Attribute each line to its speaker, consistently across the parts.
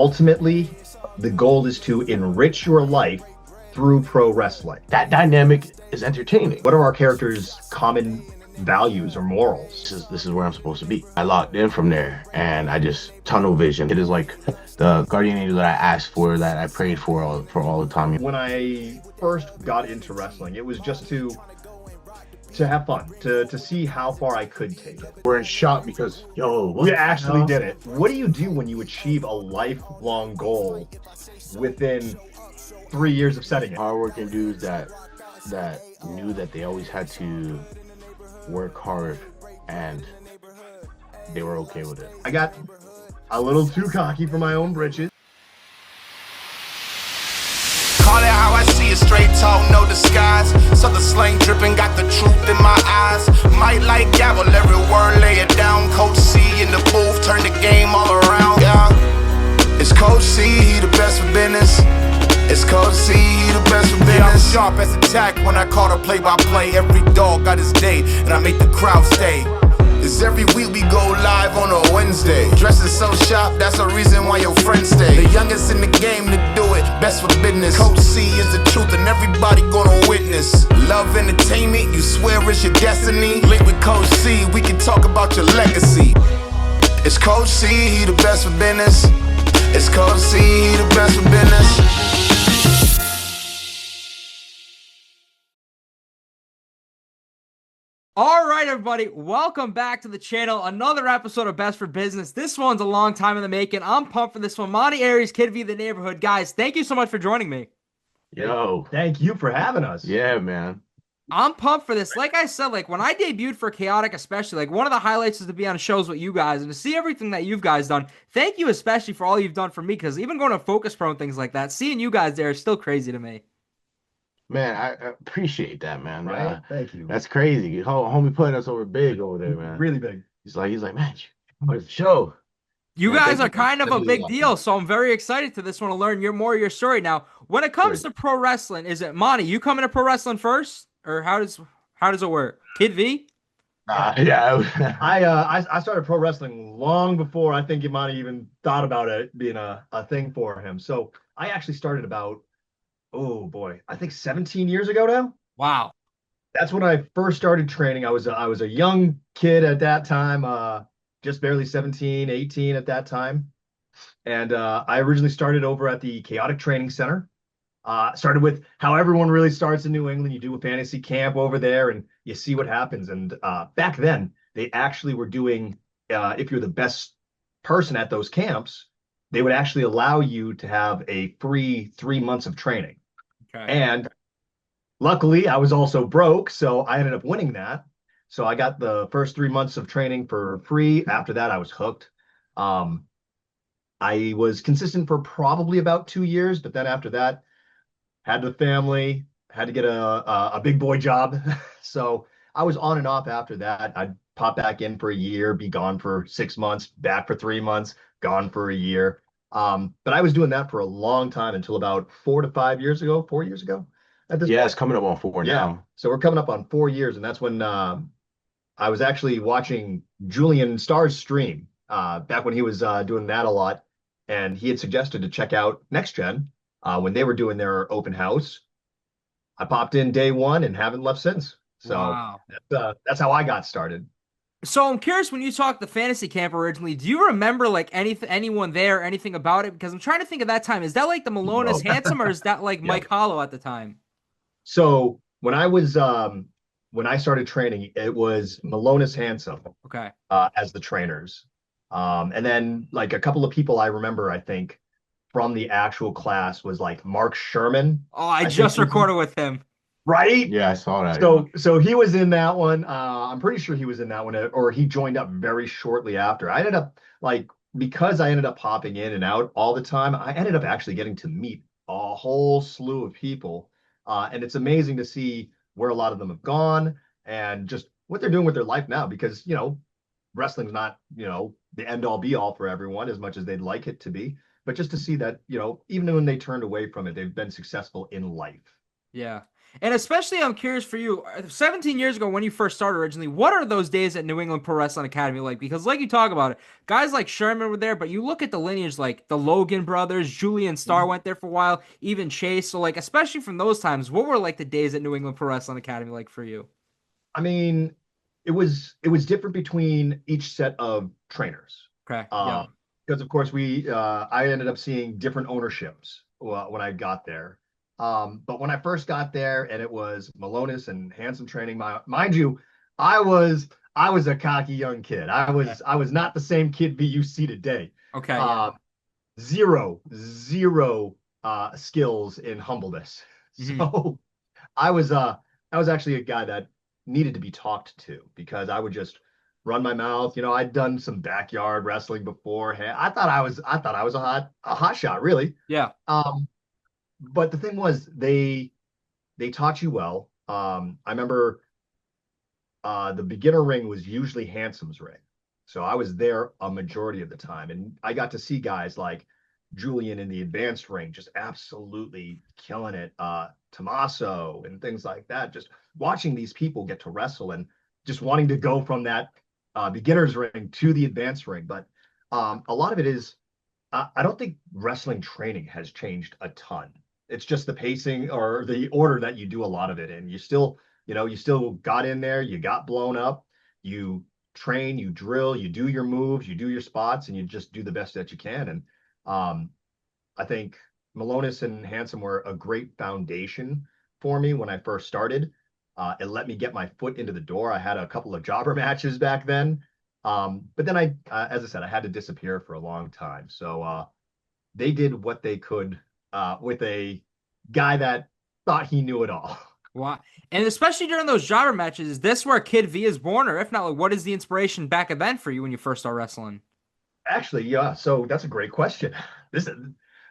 Speaker 1: ultimately, the goal is to enrich your life through pro wrestling.
Speaker 2: That dynamic is entertaining.
Speaker 1: What are our characters' common values or morals?
Speaker 2: This is where I'm supposed to be. I locked in from there, and I just tunnel vision. It is like the guardian angel that I asked for, that I prayed for all the time.
Speaker 1: When I first got into wrestling, it was just to have fun, to see how far I could take it.
Speaker 2: We're in shock because,
Speaker 1: we actually did it. What do you do when you achieve a lifelong goal within 3 years of setting it?
Speaker 2: Hardworking dudes that knew that they always had to work hard, and they were okay with it.
Speaker 1: I got a little too cocky for my own britches.
Speaker 3: Call it how I see it, straight talk, no disguise. So the slang dripping, got the truth in my eyes. Might like gavel, every word, lay it down. Coach C in the booth, turn the game all around. Yeah, it's Coach C, he the best for business. It's Coach C, he the best for business. Yeah, I'm sharp as attack when I call the play-by-play. Every dog got his day, and I make the crowd stay. It's every week we go live on a Wednesday. Dressing so sharp, that's a reason why your friends stay. The youngest in the game to do it, best for business. Coach C is the truth and everybody gonna witness. Love entertainment, you swear it's your destiny. Link with Coach C, we can talk about your legacy. It's Coach C, he the best for business. It's Coach C, he the best for business.
Speaker 4: All right, everybody, welcome back to the channel. Another episode of Best for Business. This one's a long time in the making. I'm pumped for this one. Mani Ariez, Kid V, the neighborhood. Guys, thank you so much for joining me.
Speaker 1: Thank you for having us.
Speaker 2: Yeah, man.
Speaker 4: I'm pumped for this. Like I said, when I debuted for Chaotic, especially, one of the highlights is to be on shows with you guys and to see everything that you guys done. Thank you especially for all you've done for me, because even going to Focus Pro and things like that, seeing you guys there is still crazy to me.
Speaker 2: Man, I appreciate that, man.
Speaker 1: Right? Thank you.
Speaker 2: That's crazy. Homie putting us over big over there, man.
Speaker 1: Really big.
Speaker 2: He's like, man, where's the show?
Speaker 4: You
Speaker 2: Man,
Speaker 4: guys are
Speaker 2: thank you.
Speaker 4: kind of a
Speaker 2: Really
Speaker 4: big
Speaker 2: awesome.
Speaker 4: deal, so I'm very excited to this one to learn more of your story. Now, when it comes to pro wrestling, is it Mani, you coming to pro wrestling first, or how does it work? Kid V?
Speaker 2: Yeah.
Speaker 1: I started pro wrestling long before I think Imani even thought about it being a thing for him. So I actually started about, oh boy, I think 17 years ago now.
Speaker 4: Wow.
Speaker 1: That's when I first started training. I was a young kid at that time, just barely 17, 18 at that time. And I originally started over at the Chaotic Training Center. Started with how everyone really starts in New England. You do a fantasy camp over there and you see what happens. And back then, they actually were doing, if you're the best person at those camps, they would actually allow you to have a free 3 months of training.
Speaker 4: Okay.
Speaker 1: And luckily, I was also broke, so I ended up winning that. So I got the first 3 months of training for free. After that, I was hooked. I was consistent for probably about 2 years, but then after that, had the family, had to get a big boy job. So I was on and off after that. I'd pop back in for a year, be gone for 6 months, back for 3 months, gone for a year. But I was doing that for a long time until about 4 to 5 years ago, 4 years ago. At this point.
Speaker 2: It's coming up on 4 now.
Speaker 1: So we're coming up on 4 years, and that's when I was actually watching Julian Starr's stream back when he was doing that a lot, and he had suggested to check out Next Gen when they were doing their open house. I popped in day one and haven't left since. So
Speaker 4: wow.
Speaker 1: That's how I got started.
Speaker 4: So I'm curious, when you talked the fantasy camp originally, do you remember anyone there, anything about it? Because I'm trying to think of that time. Is that like the Malone is Handsome, or is that like Mike Hollow at the time?
Speaker 1: So when I started training, it was Malone is Handsome.
Speaker 4: Okay.
Speaker 1: As the trainers. And then like a couple of people I remember, I think, from the actual class was like Mark Sherman.
Speaker 4: Oh, I just recorded with him.
Speaker 1: Right?
Speaker 2: Yeah, I saw that.
Speaker 1: So he was in that one. I'm pretty sure he was in that one, or he joined up very shortly after. I ended up because I ended up popping in and out all the time, I ended up actually getting to meet a whole slew of people. And it's amazing to see where a lot of them have gone and just what they're doing with their life now, because, wrestling's not, the end all be all for everyone as much as they'd like it to be. But just to see that, even when they turned away from it, they've been successful in life.
Speaker 4: Yeah. And especially, I'm curious for you, 17 years ago when you first started originally, what are those days at New England Pro Wrestling Academy like? Because, like you talk about it, guys like Sherman were there, but you look at the lineage like the Logan brothers, Julian Starr went there for a while, even Chase. So, like, especially from those times, what were like the days at New England Pro Wrestling Academy like for you?
Speaker 1: I mean, it was different between each set of trainers.
Speaker 4: Okay. Yeah.
Speaker 1: Uh, because of course I ended up seeing different ownerships when I got there. But when I first got there and it was Malonis and Handsome training, mind you, I was I was a cocky young kid. I was not the same kid V you see today.
Speaker 4: Okay. Yeah.
Speaker 1: Uh, zero skills in humbleness.
Speaker 4: Hmm.
Speaker 1: So I was actually a guy that needed to be talked to because I would just run my mouth. I'd done some backyard wrestling before. I thought I was a hot shot, really.
Speaker 4: Yeah.
Speaker 1: But the thing was, they taught you well. I remember the beginner ring was usually Handsome's ring. So I was there a majority of the time. And I got to see guys like Julian in the advanced ring just absolutely killing it. Tommaso and things like that. Just watching these people get to wrestle and just wanting to go from that beginner's ring to the advanced ring. But a lot of it is, I don't think wrestling training has changed a ton. It's just the pacing or the order that you do a lot of it in. You still got in there, you got blown up, you train, you drill, you do your moves, you do your spots, and you just do the best that you can. And um, I think Malonis and Handsome were a great foundation for me when I first started. It let me get my foot into the door. I had a couple of jobber matches back then. But then as I said, I had to disappear for a long time. So they did what they could with a guy that thought he knew it all.
Speaker 4: Wow. And especially during those jobber matches, is this where Kid V is born? Or if not, like, what is the inspiration back then for you when you first start wrestling?
Speaker 1: Actually, yeah. So that's a great question. This is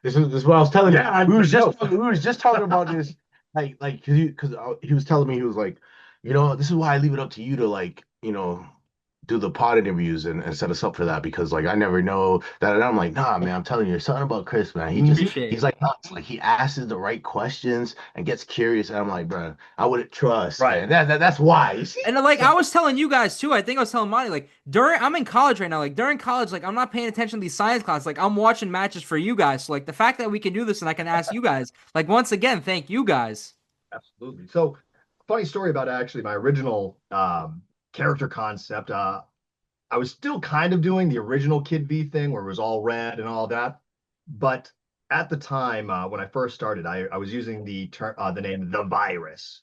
Speaker 2: This is what I was telling you.
Speaker 1: yeah.
Speaker 2: We were just talking about this, like because he was telling me, he was like, this is why I leave it up to you to, like, do the pod interviews and set us up for that, because like I never know that. And I'm like, nah, man, I'm telling you, there's something about Chris, man.
Speaker 4: Appreciate
Speaker 2: He's
Speaker 4: it.
Speaker 2: like nuts. Like, he asks the right questions and gets curious. And I'm like, bro, I wouldn't trust,
Speaker 1: Right.
Speaker 2: man. That's why. You see?
Speaker 4: And like I
Speaker 1: So
Speaker 4: was telling you guys too, I think I was telling Monty, like I'm in college right now. Like during college, like I'm not paying attention to these science classes. Like I'm watching matches for you guys. So like the fact that we can do this and I can ask you guys, like once again, thank you guys.
Speaker 1: absolutely. So funny story about actually my original character concept. I was still kind of doing the original Kid V thing where it was all red and all that. But at the time, when I first started, I was using the name The Virus,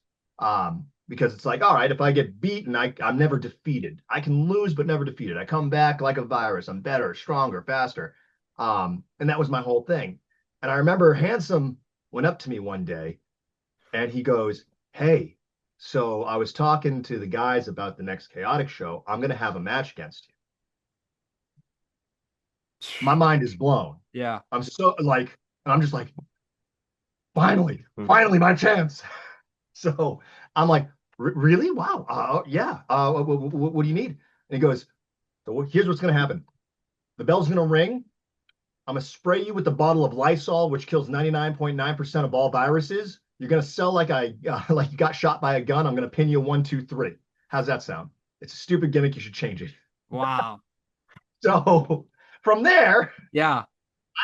Speaker 1: because it's like, all right, if I get beaten, I'm never defeated. I can lose, but never defeated. I come back like a virus. I'm better, stronger, faster. And that was my whole thing. And I remember Handsome went up to me one day and he goes, "Hey, so I was talking to the guys about the next Chaotic show. I'm going to have a match against you." My mind is blown.
Speaker 4: Yeah.
Speaker 1: I'm so like, and I'm just like, finally,
Speaker 2: Mhm.
Speaker 1: finally, my chance. So I'm like, Really? Wow. Yeah. What do you need?" And he goes, "So here's what's going to happen. The bell's going to ring. I'm going to spray you with the bottle of Lysol, which kills 99.9% of all viruses. You're going to sell like like you got shot by a gun. I'm going to pin you 1, 2, 3. How's that sound? It's a stupid gimmick. You should change it."
Speaker 4: Wow.
Speaker 1: So from there,
Speaker 4: Yeah.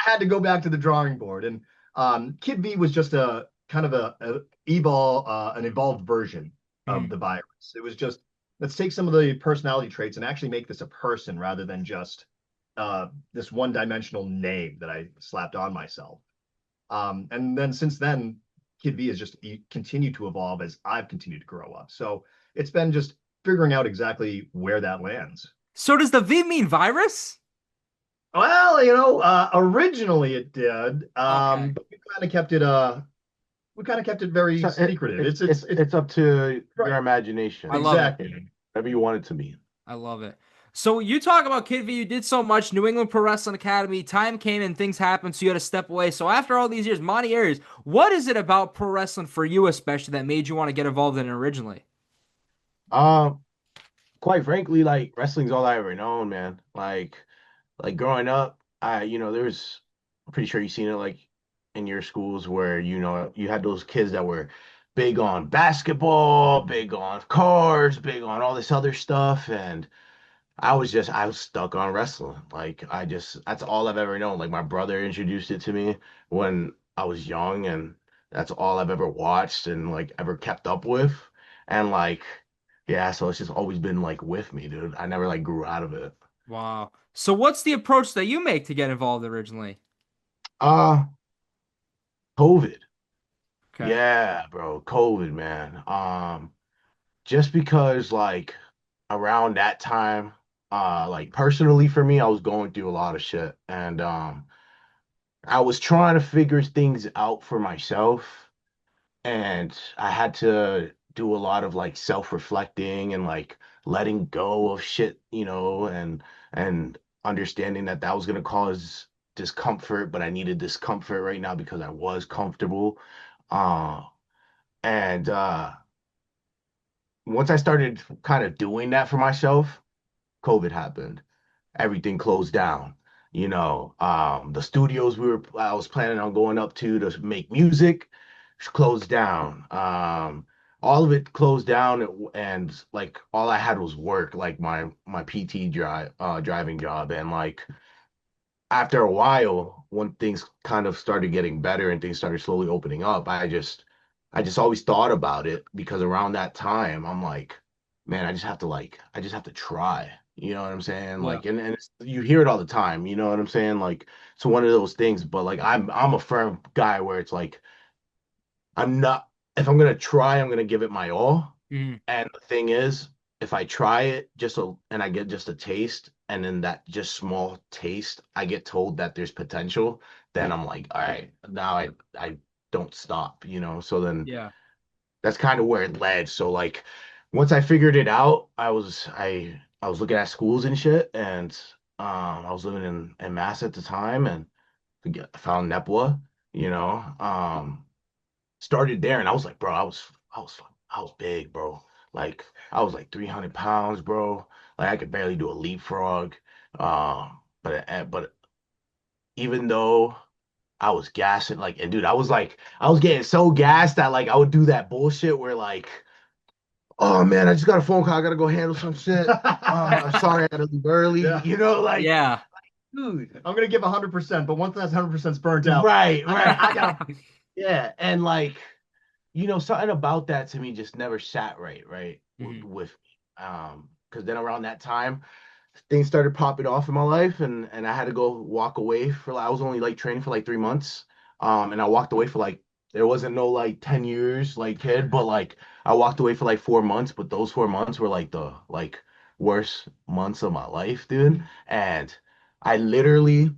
Speaker 1: I had to go back to the drawing board. And Kid V was just a kind of an evolved version of
Speaker 4: Mhm.
Speaker 1: the virus. It was just, let's take some of the personality traits and actually make this a person rather than just this one-dimensional name that I slapped on myself. And then since then, Kid V has just continued to evolve as I've continued to grow up. So it's been just figuring out exactly where that lands.
Speaker 4: So does the V mean virus?
Speaker 1: Well, originally it did,
Speaker 4: Okay.
Speaker 1: but we kind of kept it very
Speaker 2: So
Speaker 1: secretive. It's
Speaker 2: it's up to
Speaker 1: right.
Speaker 2: your
Speaker 4: I
Speaker 2: imagination.
Speaker 4: love it.
Speaker 1: Exactly.
Speaker 2: Whatever you want it to be.
Speaker 4: I love it. So you talk about Kid V, you did so much, New England Pro Wrestling Academy, time came and things happened, so you had to step away. So after all these years, Mani Ariez, what is it about pro wrestling for you especially that made you want to get involved in it originally?
Speaker 2: Um, Quite frankly, like, wrestling's all I ever known, man. Like growing up, I'm pretty sure you've seen it, like, in your schools, where you had those kids that were big on basketball, big on cars, big on all this other stuff. And I was stuck on wrestling. Like that's all I've ever known. Like my brother introduced it to me when I was young, and that's all I've ever watched and like ever kept up with. And like, yeah, so it's just always been like with me, dude. I never like grew out of it.
Speaker 4: Wow. So what's the approach that you make to get involved originally?
Speaker 2: Uh, COVID.
Speaker 4: Okay.
Speaker 2: Yeah, bro, COVID, man. Just because like around that time, like personally for me, I was going through a lot of shit, and I was trying to figure things out for myself, and I had to do a lot of like self-reflecting and like letting go of shit, and understanding that that was going to cause discomfort, but I needed discomfort right now because I was comfortable. Uh, and Once I started kind of doing that for myself, COVID happened. Everything closed down. The studios I was planning on going up to make music closed down. All of it closed down, and like all I had was work, like my PT driving job, and like after a while, when things kind of started getting better and things started slowly opening up, I just always thought about it because around that time, I'm like, man, I just have to try. You know what I'm saying?
Speaker 4: Yeah.
Speaker 2: Like, and you hear it all the time. You know what I'm saying? Like, it's one of those things. But like, I'm a firm guy where it's like, I'm not. If I'm gonna try, I'm gonna give it my all.
Speaker 4: Mhm.
Speaker 2: And the thing is, if I try it and I get just a taste, and then that just small taste, I get told that there's potential, then I'm like, all right, now I don't stop, So then
Speaker 4: Yeah.
Speaker 2: that's kind of where it led. So like once I figured it out, I was looking at schools and shit, and I was living in Mass at the time, and I found NEPWA, you know. Started there, and I was like, bro, I was big, bro. Like I was like 300 pounds, bro. Like I could barely do a leapfrog. But even though I was gassing, like, and dude, I was getting so gassed that like I would do that bullshit where like, oh man, I just got a phone call, I gotta go handle some shit. I'm sorry, I gotta leave early.
Speaker 1: Yeah.
Speaker 2: Like,
Speaker 4: Yeah.
Speaker 1: Dude, I'm gonna give 100%, but once that 100% is burnt out,
Speaker 2: right,
Speaker 1: I gotta,
Speaker 2: right.
Speaker 1: I gotta,
Speaker 2: Yeah, and like, something about that to me just never sat right
Speaker 4: Mhm.
Speaker 2: with me. Because then around that time, things started popping off in my life, and I had to go walk away for like I was only like training for like 3 months. And I walked away for like there wasn't no like 10 years like kid, but like I walked away for like 4 months, but those 4 months were like the like worst months of my life, dude. And I literally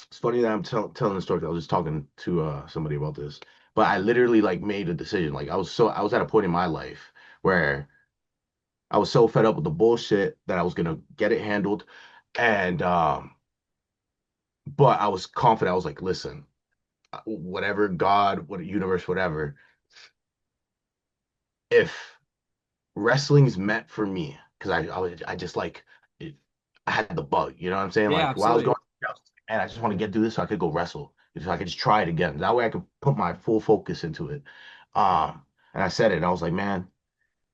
Speaker 2: it's funny that I'm telling the story. 'Cause I was just talking to somebody about this, but I literally like made a decision. Like I was at a point in my life where I was so fed up with the bullshit that I was gonna get it handled, and but I was confident. I was like, listen, whatever God, what universe, whatever. If wrestling's meant for me, because I just like it, I had the bug. You know what I'm saying?
Speaker 4: Yeah,
Speaker 2: Like while I was
Speaker 4: absolutely.
Speaker 2: going, and I just want to get through this so I could go wrestle. So I could just try it again. That way I could put my full focus into it. And I said it, and I was like, man,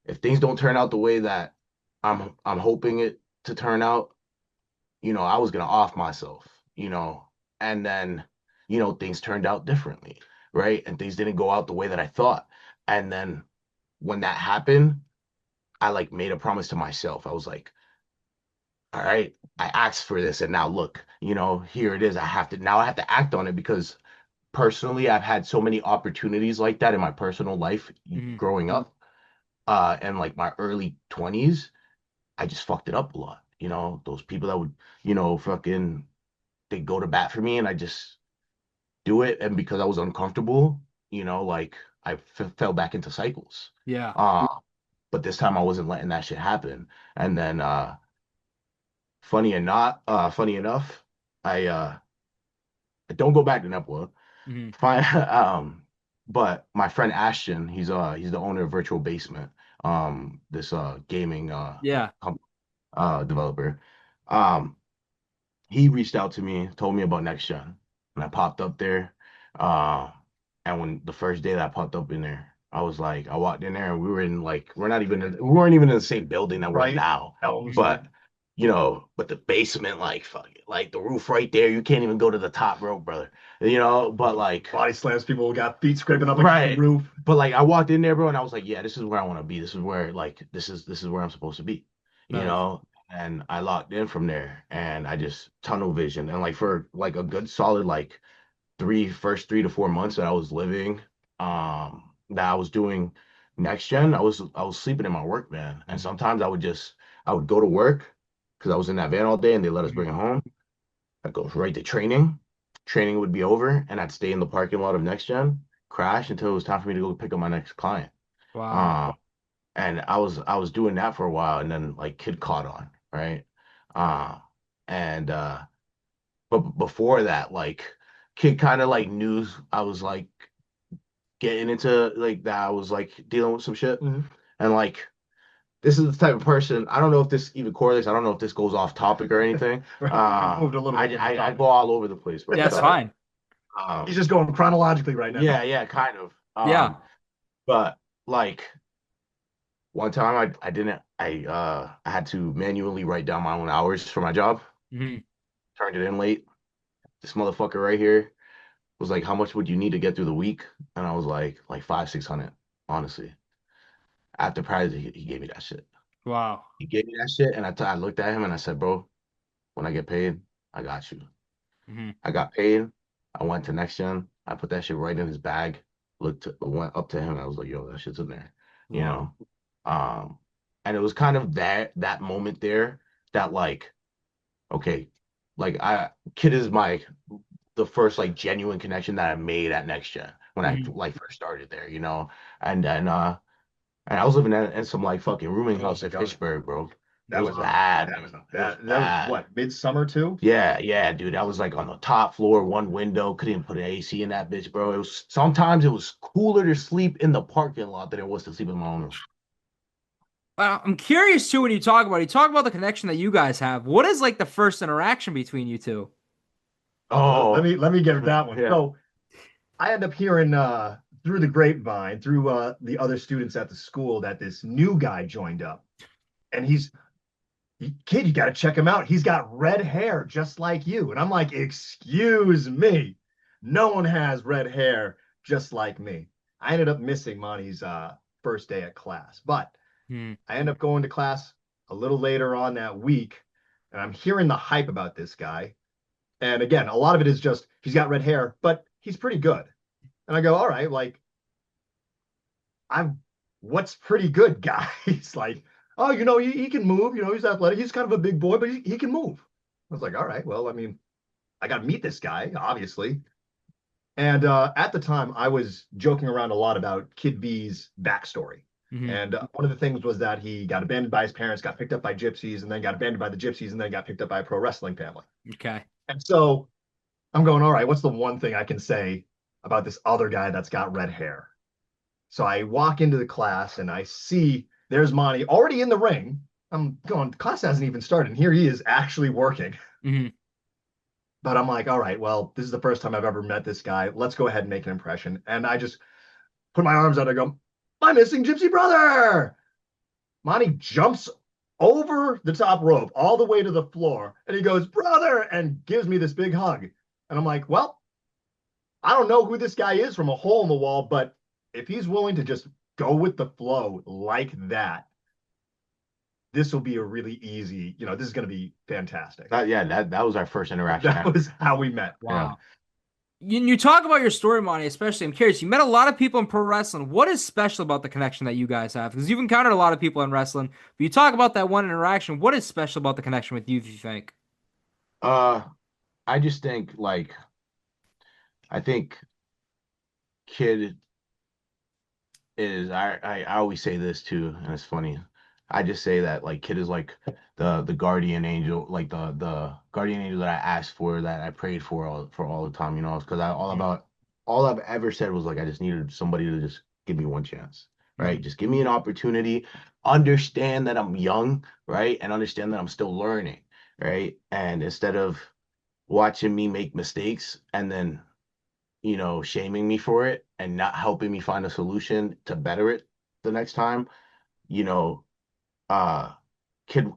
Speaker 2: if things don't turn out the way that I'm hoping it to turn out, I was gonna off myself, and then, things turned out differently, right? And things didn't go out the way that I thought. And then when that happened, I like made a promise to myself. I was like, all right, I asked for this, and now look, here it is. I have to act on it because personally, I've had so many opportunities like that in my personal life
Speaker 4: Mhm.
Speaker 2: growing up, and like my early 20s, I just fucked it up a lot. Those people that would, fucking they go to bat for me, and I just do it, and because I was uncomfortable, like fell back into cycles.
Speaker 4: Yeah.
Speaker 2: Uh, but this time I wasn't letting that shit happen. And then funny enough, I don't go back to NEPWA.
Speaker 4: Mhm.
Speaker 2: Fine. But my friend Ashton, he's the owner of Virtual Basement, this gaming
Speaker 4: Yeah.
Speaker 2: developer. Um, he reached out to me, told me about Next Gen, and I popped up there. Uh, and when the first day that I popped up in there, I was like, I walked in there and we were in like, we weren't even in the same building that we're in
Speaker 1: Right.
Speaker 2: now.
Speaker 1: Elms.
Speaker 2: But, but the basement, like, fuck it, like the roof right there, you can't even go to the top rope, brother. But like,
Speaker 1: Body slams, people got feet scraping up against the
Speaker 2: right.
Speaker 1: roof.
Speaker 2: But like, I walked in there, bro, and I was like, yeah, this is where I want to be. This is where, like, this is where I'm supposed to be, you
Speaker 4: Nice.
Speaker 2: know? And I locked in from there and I just tunnel vision. And like, for like a good solid, like, first 3 to 4 months that I was living, that I was doing next gen, I was sleeping in my work van. And sometimes I would go to work because I was in that van all day and they let us bring it home. I'd go right to training. Training would be over and I'd stay in the parking lot of next gen, crash until it was time for me to go pick up my next client.
Speaker 4: Wow.
Speaker 2: Um, and I was doing that for a while and then like kid caught on, right? Uh, and but before that, like kid kind of like knew I was like getting into like that. I was like dealing with some shit.
Speaker 1: Mhm.
Speaker 2: And like this is the type of person, I don't know if this even correlates. I don't know if this goes off topic or anything.
Speaker 1: Right. We moved a little bit from the
Speaker 2: I
Speaker 1: topic.
Speaker 2: go all over the place, bro.
Speaker 4: Yeah, it's
Speaker 2: Sorry.
Speaker 4: fine.
Speaker 1: He's just going chronologically right now.
Speaker 2: Yeah, kind of.
Speaker 4: Yeah.
Speaker 2: But like one time I didn't I had to manually write down my own hours for my job.
Speaker 4: Mhm.
Speaker 2: Turned it in late. This motherfucker right here was like, how much would you need to get through the week? And I was like 500, 600, honestly. After prize, he gave me that shit.
Speaker 4: Wow.
Speaker 2: He gave me that shit, and I looked at him and I said, bro, when I get paid, I got you.
Speaker 4: Mhm.
Speaker 2: I got paid. I went to next gen. I put that shit right in his bag. Went up to him. I was like, yo, that shit's in there, you
Speaker 4: Wow.
Speaker 2: know. Um, and it was kind of that moment there that like, okay, like kid is the first like genuine connection that I made at next gen when I
Speaker 4: Mhm.
Speaker 2: like first started there, and then and I was living in some like fucking rooming house in Fitchburg, bro. It
Speaker 1: That
Speaker 2: was
Speaker 1: was
Speaker 2: bad,
Speaker 1: that was
Speaker 2: dude. It was
Speaker 1: that was
Speaker 2: bad.
Speaker 1: what, midsummer too?
Speaker 2: Yeah, dude. I was like on the top floor, one window, couldn't even put an AC in that bitch, bro. Sometimes it was cooler to sleep in the parking lot than it was to sleep in my own room.
Speaker 4: I'm curious too when you talk about the connection that you guys have. What is like the first interaction between you two?
Speaker 2: Oh,
Speaker 1: Let me get that one.
Speaker 2: yeah.
Speaker 1: So I end up hearing through the grapevine, through the other students at the school, that this new guy joined up, and kid, you got to check him out. He's got red hair just like you. And I'm like, excuse me, no one has red hair just like me. I ended up missing Monty's first day at class, but
Speaker 4: Hmm.
Speaker 1: I end up going to class a little later on that week, and I'm hearing the hype about this guy. And again, a lot of it is just he's got red hair, but he's pretty good. And I go, all right, like I'm what's pretty good, guys? Like, oh, he can move, he's athletic, he's kind of a big boy, but he can move. I was like, all right, well, I mean, I got to meet this guy, obviously. And at the time, I was joking around a lot about Kid V's backstory.
Speaker 4: Hmm.
Speaker 1: And one of the things was that he got abandoned by his parents, got picked up by gypsies, and then got abandoned by the gypsies, and then got picked up by a pro wrestling family.
Speaker 4: Okay.
Speaker 1: And so I'm going, all right, what's the one thing I can say about this other guy that's got red hair? So I walk into the class and I see there's Monty already in the ring. I'm going, class hasn't even started. And here he is actually working.
Speaker 4: Hmm.
Speaker 1: But I'm like, all right, well, this is the first time I've ever met this guy. Let's go ahead and make an impression. And I just put my arms out. I go, my missing gypsy brother. Monty jumps over the top rope all the way to the floor. And he goes, brother, and gives me this big hug. And I'm like, well, I don't know who this guy is from a hole in the wall, but if he's willing to just go with the flow like that, this will be a really easy, this is going to be fantastic.
Speaker 2: That was our first interaction
Speaker 1: That
Speaker 2: ever.
Speaker 1: was how we met.
Speaker 4: Wow. You talk about your story, Monty, especially. I'm curious. You met a lot of people in pro wrestling. What is special about the connection that you guys have? Because you've encountered a lot of people in wrestling, but you talk about that one interaction. What is special about the connection with you, do you think?
Speaker 2: Uh, I just think like I think kid is I always say this too, and it's funny. I just say that like kid is like the guardian angel, like the guardian angel that I asked for, that I prayed for all the time, because all I've ever said was like I just needed somebody to just give me one chance, right?
Speaker 4: Mhm.
Speaker 2: Just give me an opportunity, understand that I'm young, right? And understand that I'm still learning, right? And instead of watching me make mistakes and then shaming me for it and not helping me find a solution to better it the next time, you know, uh, kid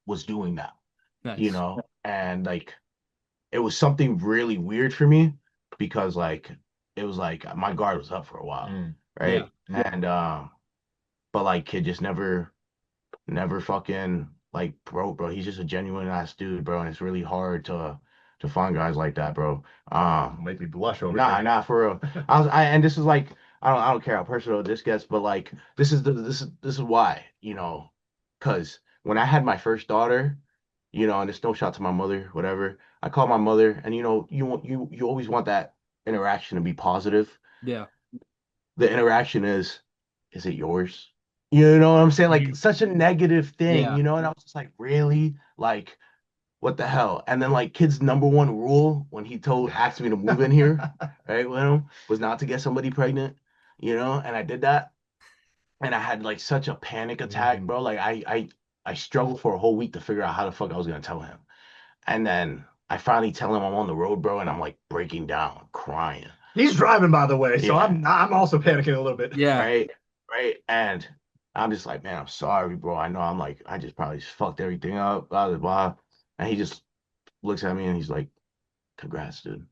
Speaker 2: was doing that,
Speaker 4: Nice.
Speaker 2: and like it was something really weird for me because like it was like my guard was up for a while,
Speaker 1: Mm.
Speaker 4: Yeah.
Speaker 2: right? And but like kid just never fucking like bro, he's just a genuine ass dude, bro, and it's really hard to find guys like that, bro.
Speaker 1: Make me blush over
Speaker 2: Nah,
Speaker 1: here.
Speaker 2: nah, for real. And this is like, I don't care how personal this gets, but like, this is why, because when I had my first daughter, and it's no shot to my mother, whatever. I called my mother, and you always want that interaction to be positive.
Speaker 4: Yeah.
Speaker 2: The interaction is it yours? You know what I'm saying? Like
Speaker 1: Mhm.
Speaker 2: such a negative thing,
Speaker 4: Yeah.
Speaker 2: and I was just like, really? Like, what the hell? And then like kid's number one rule when he asked me to move in here, right, with him, was not to get somebody pregnant, and I did that. And I had like such a panic attack,
Speaker 1: Mhm.
Speaker 2: bro. Like I struggled for a whole week to figure out how the fuck I was gonna tell him. And then I finally tell him I'm on the road, bro, and I'm like breaking down, crying.
Speaker 1: He's driving, by the way, so
Speaker 2: Yeah,
Speaker 1: I'm also panicking a little bit.
Speaker 4: Yeah.
Speaker 2: right, right. And I'm just like, man, I'm sorry, bro. I know I'm like, I just probably just fucked everything up, blah blah blah. And he just looks at me and he's like, congrats, dude.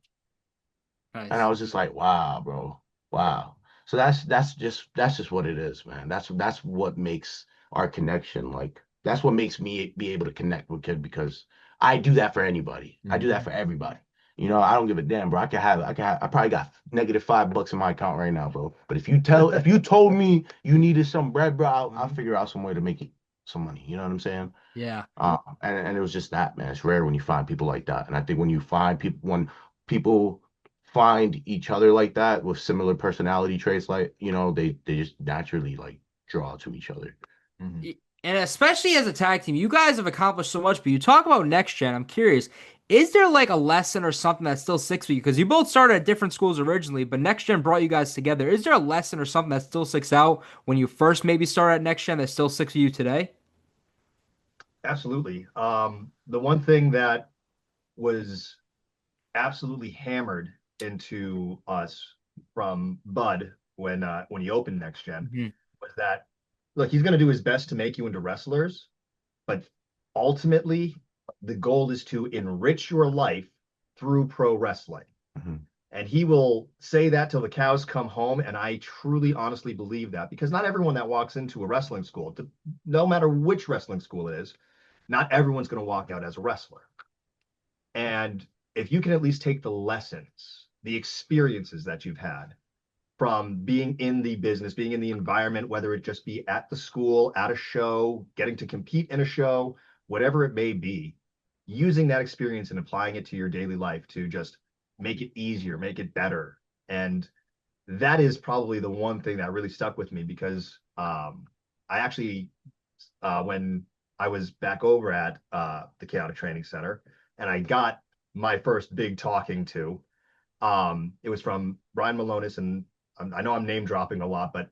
Speaker 2: And I
Speaker 4: Nice.
Speaker 2: was just like, wow, bro. Wow. So that's just what it is, man. That's what makes our connection like that's what makes me be able to connect with kid because I do that for anybody. I do that for
Speaker 1: Mhm.
Speaker 2: everybody. I don't give a damn, bro. I probably got -$5 in my account right now, bro. But if you told me you needed some bread, bro, I'll
Speaker 1: Mhm.
Speaker 2: figure out some way to make it some money. You know what I'm saying?
Speaker 4: Yeah.
Speaker 2: And it was just that, man. It's rare when you find people like that. And I think when people find each other like that with similar personality traits, like, they just naturally like draw to each other.
Speaker 1: Mhm.
Speaker 4: And especially as a tag team, you guys have accomplished so much, but you talk about next gen. I'm curious, is there like a lesson or something that still sticks with you? Because you both started at different schools originally, but next gen brought you guys together. Is there a lesson or something that still sticks out when you first maybe started at next gen that still sticks with you today?
Speaker 1: Absolutely. The one thing that was absolutely hammered into us from Bud when he opened Next Gen
Speaker 4: Mhm.
Speaker 1: was that look, he's going to do his best to make you into wrestlers, but ultimately the goal is to enrich your life through pro wrestling.
Speaker 2: Mhm.
Speaker 1: And he will say that till the cows come home. And I truly, honestly believe that because not everyone that walks into a wrestling school, no matter which wrestling school it is, not everyone's going to walk out as a wrestler. And if you can at least take the lessons, the experiences that you've had from being in the business, being in the environment, whether it just be at the school, at a show, getting to compete in a show, whatever it may be, using that experience and applying it to your daily life to just make it easier, make it better. And that is probably the one thing that really stuck with me because I actually, when I was back over at the Chaotic Training Center and I got my first big talking to, it was from Brian Malonis, and I know I'm name dropping a lot, but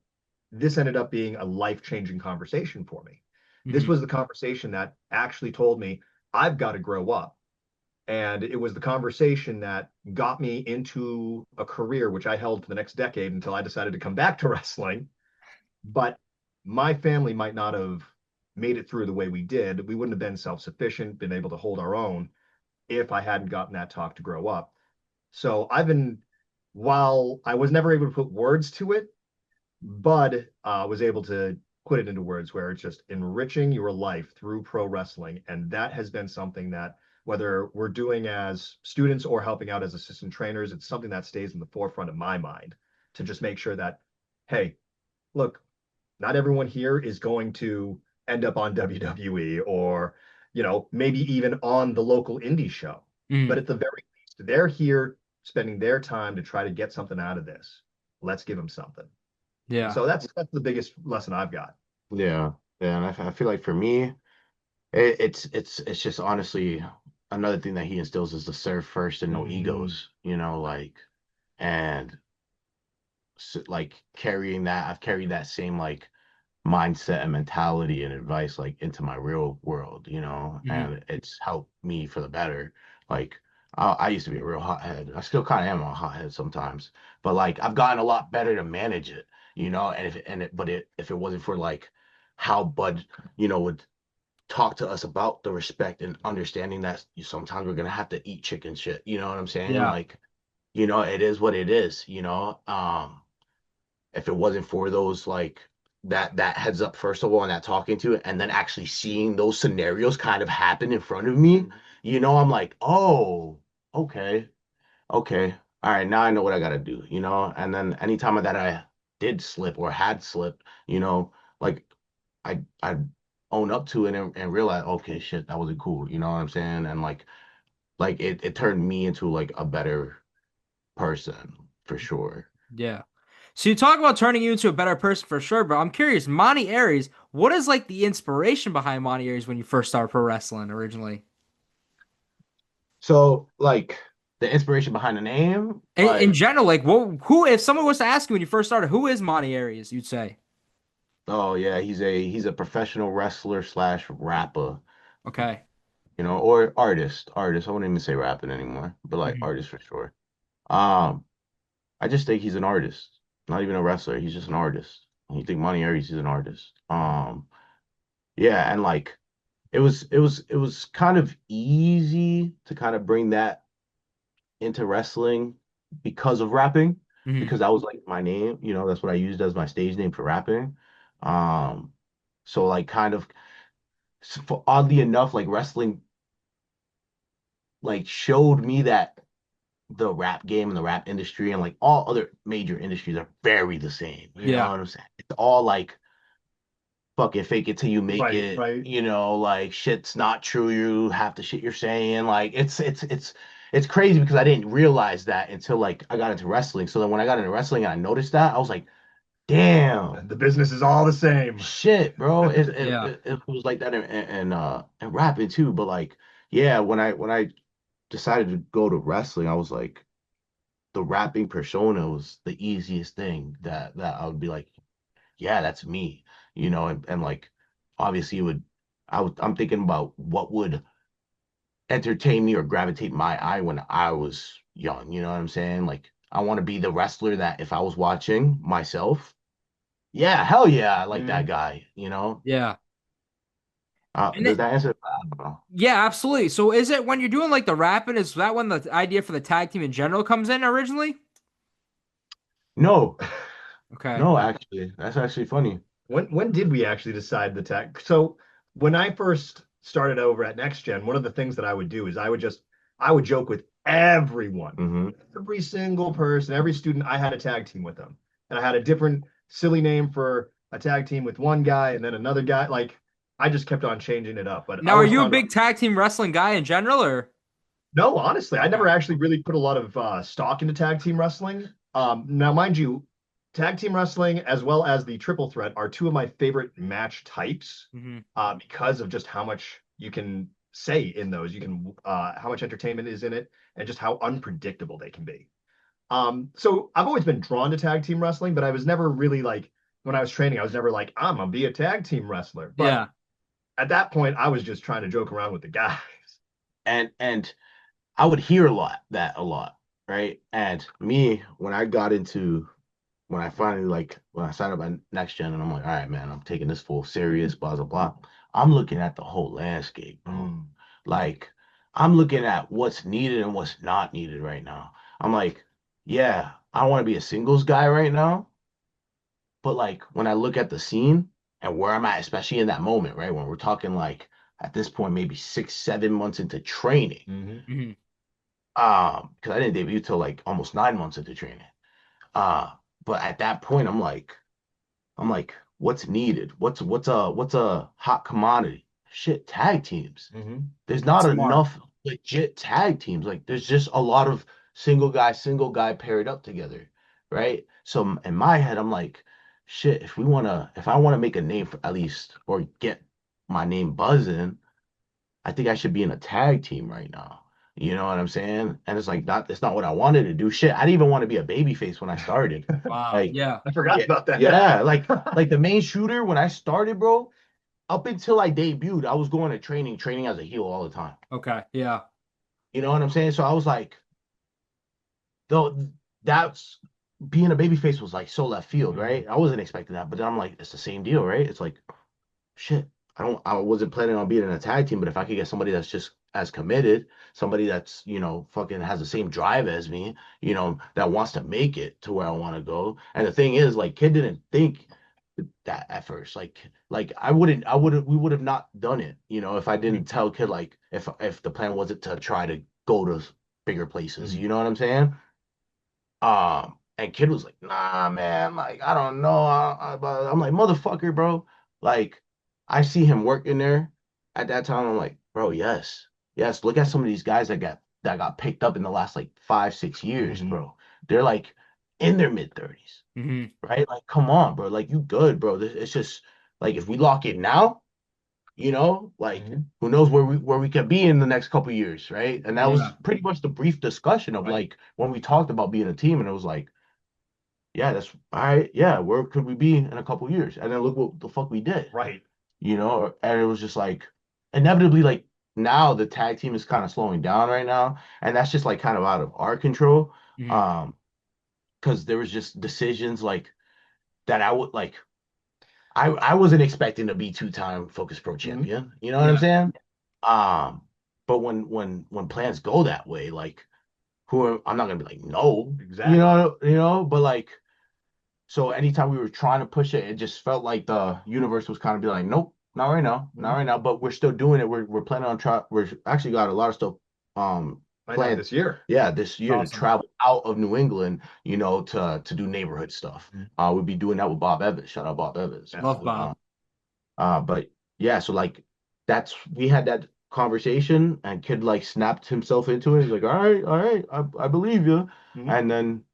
Speaker 1: this ended up being a life changing conversation for me. This
Speaker 4: Mhm.
Speaker 1: was the conversation that actually told me I've got to grow up. And it was the conversation that got me into a career which I held for the next decade until I decided to come back to wrestling. But my family might not have made it through the way we did. We wouldn't have been self sufficient, been able to hold our own if I hadn't gotten that talk to grow up. So while I was never able to put words to it, Bud was able to put it into words where it's just enriching your life through pro wrestling. And that has been something that, whether we're doing as students or helping out as assistant trainers, it's something that stays in the forefront of my mind to just make sure that, hey, look, not everyone here is going to end up on WWE or, maybe even on the local indie show. But
Speaker 4: Mhm.
Speaker 1: at the very least, they're here spending their time to try to get something out of this. Let's give them something. And
Speaker 4: Yeah.
Speaker 1: so that's the biggest lesson I've got.
Speaker 2: Yeah. Yeah. And I feel like for me, it's just honestly another thing that he instills is to serve first and no
Speaker 1: Mm-hmm.
Speaker 2: egos, like, and like I've carried that same like mindset and mentality and advice like into my real world,
Speaker 4: Mhm.
Speaker 2: and it's helped me for the better. Like I used to be a real hothead. I still kind of am a hothead sometimes, but like I've gotten a lot better to manage it, you know. And if it wasn't for like how Bud, would talk to us about the respect and understanding that sometimes we're gonna have to eat chicken shit. You know what I'm saying?
Speaker 4: Yeah.
Speaker 2: Like, it is what it is. If it wasn't for those like that heads up first of all and that talking to it, and then actually seeing those scenarios kind of happen in front of me, I'm like, oh, okay, okay, all right, now I know what I gotta do. And then anytime that I did slip or had slipped, like I own up to it and realize, okay, shit, that wasn't cool. You know what I'm saying? And like it turned me into like a better person for sure.
Speaker 4: Yeah. So you talk about turning you into a better person for sure, but I'm curious, Mani Ariez, what is like the inspiration behind Mani Ariez when you first started pro wrestling originally?
Speaker 2: So like the inspiration behind the name,
Speaker 4: In
Speaker 2: like,
Speaker 4: general, like who if someone was to ask you when you first started, who is Mani Ariez, you'd say.
Speaker 2: oh yeah, he's a professional wrestler slash rapper,
Speaker 4: Okay.
Speaker 2: or artist. I wouldn't even say rapping anymore, but like
Speaker 4: Mhm.
Speaker 2: artist for sure. Um, I just think he's an artist, not even a wrestler. He's just an artist. You think Money Aries is an artist? Yeah, and like it was kind of easy to kind of bring that into wrestling because of rapping,
Speaker 4: Mhm.
Speaker 2: because that was like my name, that's what I used as my stage name for rapping. Um, so like kind of oddly enough, like wrestling like showed me that the rap game and the rap industry and like all other major industries are very the same. You know
Speaker 4: Yeah.
Speaker 2: what I'm saying? It's all like fucking fake it till you make
Speaker 1: Right,
Speaker 2: it,
Speaker 1: right.
Speaker 2: like shit's not true, you have the shit you're saying. Like it's crazy because I didn't realize that until like I got into wrestling. So then when I got into wrestling and I noticed that, I was like, damn,
Speaker 1: The business is all the same.
Speaker 2: shit, bro. It it,
Speaker 4: Yeah.
Speaker 2: it, it was like that in rapping too. But like, yeah, when I decided to go to wrestling, I was like, the rapping persona was the easiest thing that I would be like, yeah, that's me, and like obviously it would I'm thinking about what would entertain me or gravitate my eye when I was young, you know what I'm saying? Like I want to be the wrestler that if I was watching myself, yeah, hell yeah, I like that
Speaker 1: Mm.
Speaker 2: guy.
Speaker 4: Yeah. And
Speaker 2: Does that answer? I don't know.
Speaker 4: yeah, absolutely. So is it when you're doing like the rapping, is that when the idea for the tag team in general comes in originally?
Speaker 2: No,
Speaker 4: Okay.
Speaker 2: no, actually, that's actually funny.
Speaker 1: When did we actually decide the tech? So when I first started over at Next Gen, one of the things that I would do is I would joke with everyone,
Speaker 2: Hmm.
Speaker 1: every single person, every student. I had a tag team with them, and I had a different silly name for a tag team with one guy and then another guy. Like I just kept on changing it up. But I
Speaker 4: Now, are
Speaker 1: always
Speaker 4: you a
Speaker 1: found
Speaker 4: big tag team wrestling guy in general, or?
Speaker 1: no, honestly, I never
Speaker 4: Okay.
Speaker 1: actually really put a lot of stock into tag team wrestling. Now, mind you, tag team wrestling as well as the triple threat are two of my favorite match types
Speaker 4: Hmm.
Speaker 1: because of just how much you can say in those. You can how much entertainment is in it, and just how unpredictable they can be. So I've always been drawn to tag team wrestling, but I was never really like when I was training, I was never like I'm gonna be a tag team wrestler. But
Speaker 4: Yeah.
Speaker 1: at that point, I was just trying to joke around with the guys.
Speaker 2: And I would hear a lot, right? And me, when I finally like when I signed up at Next Gen and I'm like, all right, man, I'm taking this full serious, blah blah blah. I'm looking at the whole landscape, bro.
Speaker 1: Mm.
Speaker 2: Like I'm looking at what's needed and what's not needed right now. I'm like, yeah, I want to be a singles guy right now, but like when I look at the scene and where I'm at, especially in that moment, right? When we're talking like at this point, maybe 6, 7 months into training.
Speaker 1: Hmm.
Speaker 4: Hmm.
Speaker 2: Because I didn't debut till like almost 9 months into training. Uh, but at that point, I'm like, what's needed? What's a hot commodity? Shit, tag teams.
Speaker 1: Hmm.
Speaker 2: There's not
Speaker 4: Smart.
Speaker 2: enough legit tag teams. Like there's just a lot of single guy paired up together, right? So in my head, I'm like, shit, if I wanna make a name for at least or get my name buzzing, I think I should be in a tag team right now. You know what I'm saying? And it's like it's not what I wanted to do. Shit, I didn't even want to be a baby face when I started.
Speaker 4: Wow.
Speaker 2: Like,
Speaker 4: Yeah.
Speaker 1: I forgot
Speaker 2: yeah,
Speaker 1: about that.
Speaker 2: yeah, like the main shooter when I started, bro, up until I debuted, I was going to training as a heel all the time.
Speaker 4: Okay. Yeah.
Speaker 2: You know what I'm saying? So I was like, though that's being a babyface was like so left field, right? I wasn't expecting that, but then I'm like, it's the same deal, right? It's like, shit, I wasn't planning on being in a tag team, but if I could get somebody that's just as committed, somebody that's, fucking has the same drive as me, that wants to make it to where I want to go. And the thing is, like, kid didn't think that at first. Like we would have not done it, if I didn't tell kid, like, if the plan wasn't to try to go to bigger places, you know what I'm saying? And kid was like, nah, man, like, I don't know. But I'm like, motherfucker, bro. Like, I see him working there at that time. I'm like, bro, yes, yes. Look at some of these guys that got picked up in the last like 5, 6 years, bro. They're like in their mid-30s, right? Like, come on, bro. Like, you good, bro. It's just like if we lock it now, like who knows where we could be in the next couple of years, right? And that was pretty much the brief discussion of like when we talked about being a team, and it was like, yeah, that's all right. Yeah, where could we be in a couple years? And then look what the fuck we did.
Speaker 1: Right.
Speaker 2: And it was just like inevitably, like, now the tag team is kind of slowing down right now. And that's just like kind of out of our control. Because there was just decisions like that I would like I wasn't expecting to be 2-time Focus Pro champion. You know what I'm saying? But when plans go that way, like I'm not gonna be like, no,
Speaker 1: Exactly.
Speaker 2: But like, so anytime we were trying to push it, it just felt like the universe was kind of be like, nope, not right now, not right now. But we're still doing it. We're planning on we're actually got a lot of stuff planned
Speaker 1: this year.
Speaker 2: Yeah, this year
Speaker 4: Awesome.
Speaker 2: to travel out of New England, to do neighborhood stuff. We'll be doing that with Bob Evans. Shout out Bob Evans.
Speaker 4: Love Bob.
Speaker 2: But yeah, so like we had that conversation, and kid like snapped himself into it. He's like, all right, I believe you. And then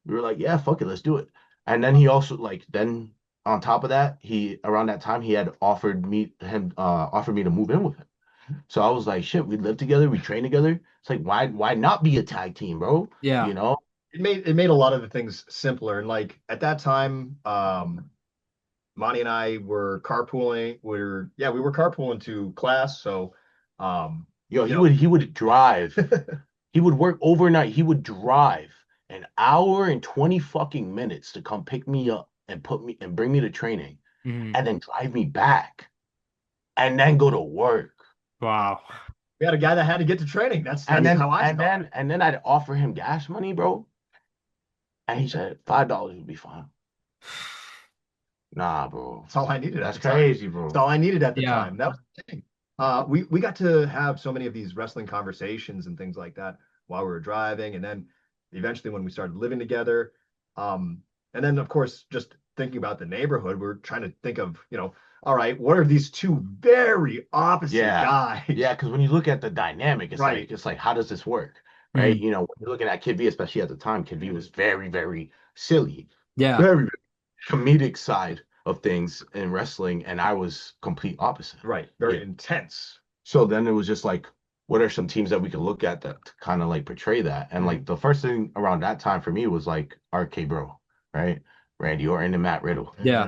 Speaker 2: we were like, yeah, fuck it, let's do it. And then he also like then on top of that, he around that time he had offered me to move in with him. So I was like, shit, we live together, we train together. It's like, why not be a tag team, bro?
Speaker 4: Yeah.
Speaker 1: It made a lot of the things simpler. And like at that time, Mani and I were carpooling. We were carpooling to class. So
Speaker 2: he would drive. He would work overnight. He would drive an hour and 20 fucking minutes to come pick me up and bring me to training, and then drive me back and then go to work.
Speaker 4: Wow.
Speaker 1: We had a guy that had to get to training. That's how I started.
Speaker 2: And then I'd offer him gas money, bro. And he said $5 would be fine. Nah, bro.
Speaker 1: That's all I needed.
Speaker 2: That's crazy, bro.
Speaker 1: That's all I needed at the time. That was the thing. We got to have so many of these wrestling conversations and things like that while we were driving, and then eventually when we started living together, and then of course just thinking about the neighborhood, we're trying to think of, all right, what are these two very opposite guys?
Speaker 2: Yeah, because when you look at the dynamic, it's like how does this work, right? When you're looking at Kid V, especially at the time, Kid V was very, very silly, very, very comedic side of things in wrestling, and I was complete opposite.
Speaker 1: Right, very intense.
Speaker 2: So then it was just like, what are some teams that we could look at that kind of like portray that? And like the first thing around that time for me was like RK Bro, right? Randy Orton and Matt Riddle.
Speaker 4: Yeah.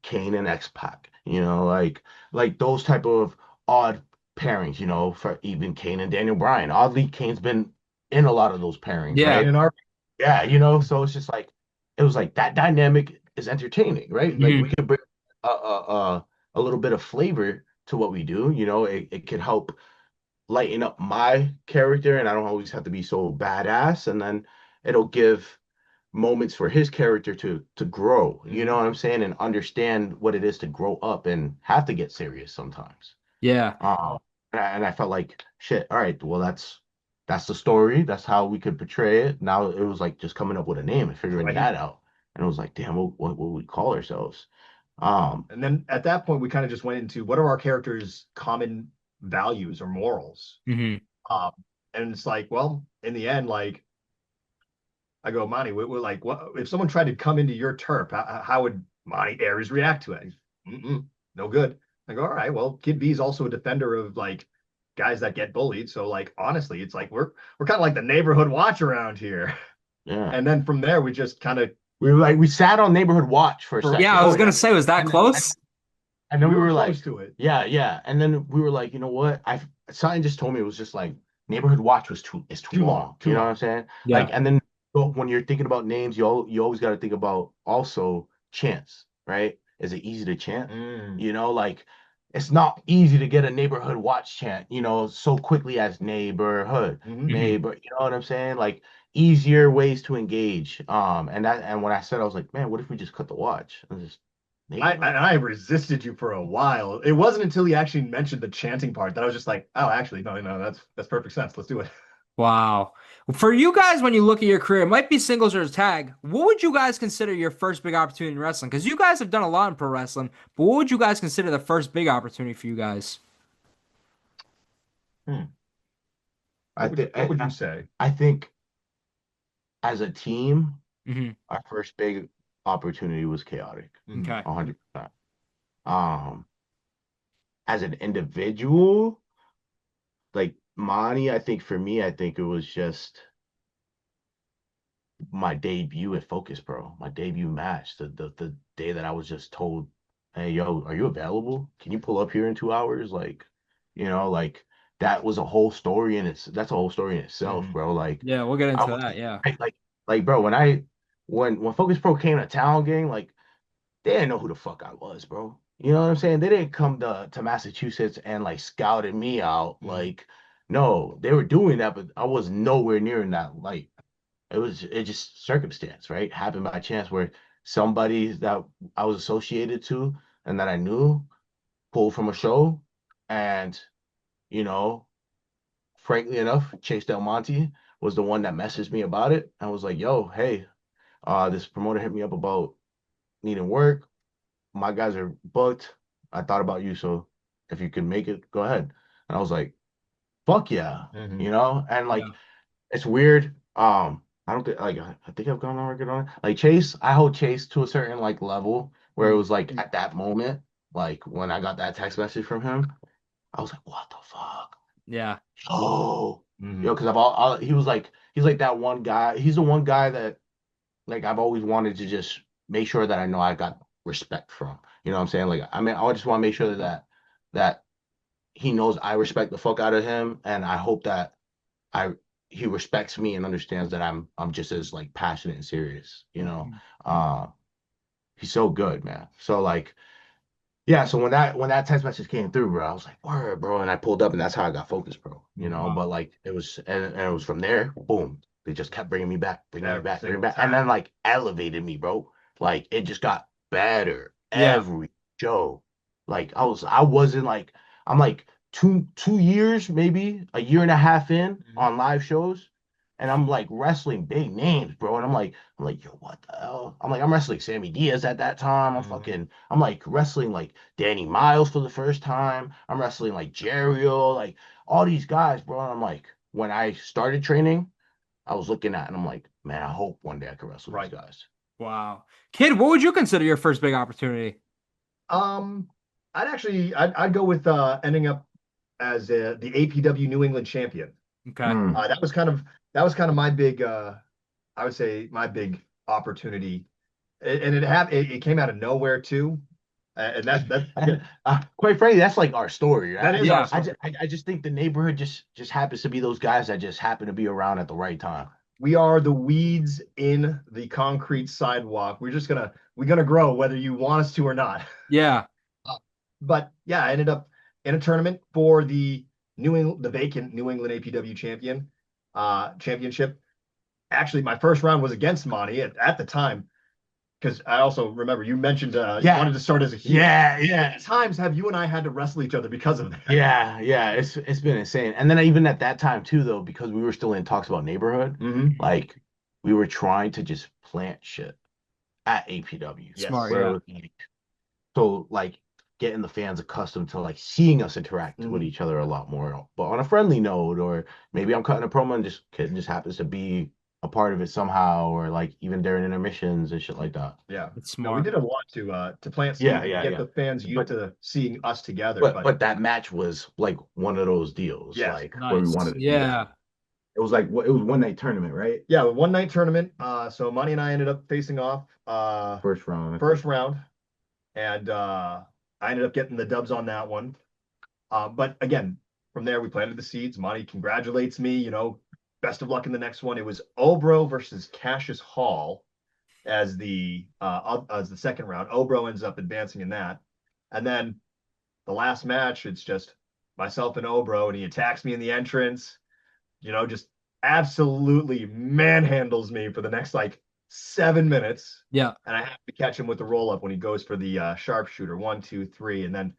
Speaker 2: Kane and X-Pac, like those type of odd pairings, for even Kane and Daniel Bryan. Oddly, Kane's been in a lot of those pairings.
Speaker 4: Yeah.
Speaker 2: Right? So it's just like, it was like that dynamic is entertaining, right? Like we can bring a little bit of flavor to what we do. It could help lighten up my character, and I don't always have to be so badass. And then it'll give moments for his character to grow. You know what I'm saying? And understand what it is to grow up and have to get serious sometimes.
Speaker 4: Yeah.
Speaker 2: And I felt like, shit, all right, well, that's the story. That's how we could portray it. Now it was like just coming up with a name and figuring that out. And it was like, damn, what would we call ourselves?
Speaker 1: And then at that point, we kind of just went into what are our characters' common values or morals. And it's like, well, in the end, like I go, Mani, we're like, what if someone tried to come into your turf? How would Mani Ariez react to it? No good. I go, all right, well, Kid V is also a defender of like guys that get bullied. So like, honestly, it's like we're kind of like the neighborhood watch around here.
Speaker 2: Yeah.
Speaker 1: And then from there, we just kind of
Speaker 2: we sat on neighborhood watch for a second.
Speaker 4: Yeah, I was gonna say, was that close?
Speaker 2: And then we were like,
Speaker 1: to it.
Speaker 2: Yeah. And then we were like, you know what? Something just told me it was just like, Neighborhood Watch was too
Speaker 1: Too long,
Speaker 2: long.
Speaker 1: too
Speaker 2: You know what
Speaker 1: long.
Speaker 2: I'm saying?
Speaker 4: Yeah.
Speaker 2: Like, and then when you're thinking about names, you always got to think about also chance, right? Is it easy to chant?
Speaker 1: Mm.
Speaker 2: You know, like it's not easy to get a Neighborhood Watch chant, so quickly as neighborhood,
Speaker 4: Mhm.
Speaker 2: neighbor. You know what I'm saying? Like easier ways to engage. And when I said, I was like, man, what if we just cut the watch and just neighborhood?
Speaker 1: I resisted you for a while. It wasn't until you actually mentioned the chanting part that I was just like, oh, actually, no, that's perfect sense. Let's do it.
Speaker 4: Wow. For you guys, when you look at your career, it might be singles or tag. What would you guys consider your first big opportunity in wrestling? Because you guys have done a lot in pro wrestling, but what would you guys consider the first big opportunity for you guys?
Speaker 2: Hmm. I
Speaker 1: What would
Speaker 2: think
Speaker 1: what would you say?
Speaker 2: I think as a team,
Speaker 4: Hmm.
Speaker 2: our first big opportunity was chaotic,
Speaker 1: Mhm.
Speaker 4: Okay.
Speaker 2: 100%. Um, as an individual, like Mani, I think for me, I think it was just my debut at Focus Pro, my debut match, the day that I was just told, "Hey, yo, are you available? Can you pull up here in 2 hours?" Like that was a whole story in that's a whole story in itself,
Speaker 1: Mhm.
Speaker 2: bro. Like
Speaker 4: Yeah, we'll get
Speaker 2: I
Speaker 4: into
Speaker 2: was
Speaker 4: that. Yeah.
Speaker 2: like, bro, when Focus Pro came to town, gang, like they didn't know who the fuck I was, bro. You know what I'm saying? They didn't come to Massachusetts and like scouted me out.
Speaker 1: Mhm.
Speaker 2: Like, no, they were doing that, but I was nowhere near in that light. It just circumstance, right? Happened by chance where somebody that I was associated to and that I knew pulled from a show, and you know, frankly enough, Chase Del Monte was the one that messaged me about it. I was like, yo, hey, this promoter hit me up about needing work. My guys are booked. I thought about you, so if you can make it, go ahead. And I was like, fuck yeah,
Speaker 1: Mhm.
Speaker 2: And like
Speaker 4: Yeah.
Speaker 2: it's weird. I don't think like I think I've gone on record on it. Like Chase, I hold Chase to a certain like level where it
Speaker 4: Mhm.
Speaker 2: was like at that moment, like when I got that text message from him, I was like, what the fuck?
Speaker 4: Yeah.
Speaker 2: Yo,
Speaker 1: Mhm.
Speaker 2: because he was like he's like that one guy. He's the one guy that like I've always wanted to just make sure that I know I got respect from. You know what I'm saying? Like I mean, I just want to make sure that he knows I respect the fuck out of him, and I hope that I he respects me and understands that I'm just as like passionate and serious.
Speaker 4: Mhm.
Speaker 2: Uh, he's so good, man. So like yeah, so when that text message came through, bro, I was like, word, bro. And I pulled up and that's how I got focused, bro.
Speaker 1: Mhm.
Speaker 4: Wow.
Speaker 2: But like it was and it was from there, boom. They just kept bringing me back, bringing me
Speaker 1: Every
Speaker 2: back, bringing
Speaker 1: single
Speaker 2: me back. And
Speaker 1: time.
Speaker 2: then like elevated me, bro. Like it just got better
Speaker 4: Yeah.
Speaker 2: every show. Like I wasn't like I'm like two years, maybe a year and a half in
Speaker 1: Mhm.
Speaker 2: on live shows. And I'm like wrestling big names, bro. And I'm like, yo, what the hell? I'm like, I'm wrestling Sammy Diaz at that time.
Speaker 1: Mhm.
Speaker 2: I'm like wrestling like Danny Miles for the first time. I'm wrestling like Jericho, like all these guys, bro. And I'm like, when I started training, I was looking at and I'm like, man, I hope one day I can wrestle these
Speaker 1: Right.
Speaker 2: guys.
Speaker 4: Wow. Kid, what would you consider your first big opportunity?
Speaker 1: Um, I'd go with ending up as the APW New England champion.
Speaker 4: Okay.
Speaker 2: Hmm.
Speaker 1: That was kind of my big I would say my big opportunity. And it came out of nowhere too. And that
Speaker 2: And quite frankly, that's like our story.
Speaker 1: that
Speaker 2: Right?
Speaker 1: is our
Speaker 4: Yeah.
Speaker 1: story.
Speaker 2: I just think the neighborhood just happens to be those guys that just happen to be around at the right time.
Speaker 1: We are the weeds in the concrete sidewalk. We're gonna grow whether you want us to or not.
Speaker 4: Yeah.
Speaker 1: But yeah, I ended up in a tournament for the vacant New England APW championship. Actually, my first round was against Monty at the time because I also remember you mentioned you
Speaker 2: Yeah,
Speaker 1: wanted to start as a heel. How
Speaker 2: yeah.
Speaker 1: many times have you and I had to wrestle each other because of that?
Speaker 2: Yeah. It's been insane. And then even at that time too, though, because we were still in talks about neighborhood,
Speaker 1: Hmm.
Speaker 2: like we were trying to just plant shit at APW,
Speaker 4: Smart.
Speaker 1: Yes.
Speaker 2: where it
Speaker 4: Yeah.
Speaker 2: was like so like getting the fans accustomed to like seeing us interact with
Speaker 1: Hmm.
Speaker 2: each other a lot more, but on a friendly note, or maybe I'm cutting a promo and just kid just happens to be a part of it somehow, or like even during intermissions and shit like that.
Speaker 1: Yeah.
Speaker 4: It's
Speaker 1: No, we
Speaker 4: smart.
Speaker 1: did a lot to plant
Speaker 2: Yeah,
Speaker 1: seeds and get
Speaker 2: yeah.
Speaker 1: the fans used
Speaker 2: But
Speaker 1: to seeing us together.
Speaker 2: but
Speaker 1: But
Speaker 2: but that match was like one of those deals,
Speaker 1: yes,
Speaker 2: like where we
Speaker 4: Nice.
Speaker 2: wanted to do that.
Speaker 4: Yeah.
Speaker 2: It was like it was one night tournament, right?
Speaker 1: yeah, one night tournament. So Monty and I ended up facing off
Speaker 2: First round, I think.
Speaker 1: first round, and I ended up getting the dubs on that one. But again, from there, we planted the seeds. Monty congratulates me, best of luck in the next one. It was Obro versus Cassius Hall as the second round. Obro ends up advancing in that. And then the last match, it's just myself and Obro, and he attacks me in the entrance, just absolutely manhandles me for the next like 7 minutes.
Speaker 4: Yeah.
Speaker 1: And I have to catch him with the roll up when he goes for the sharpshooter, 1, 2, 3. And then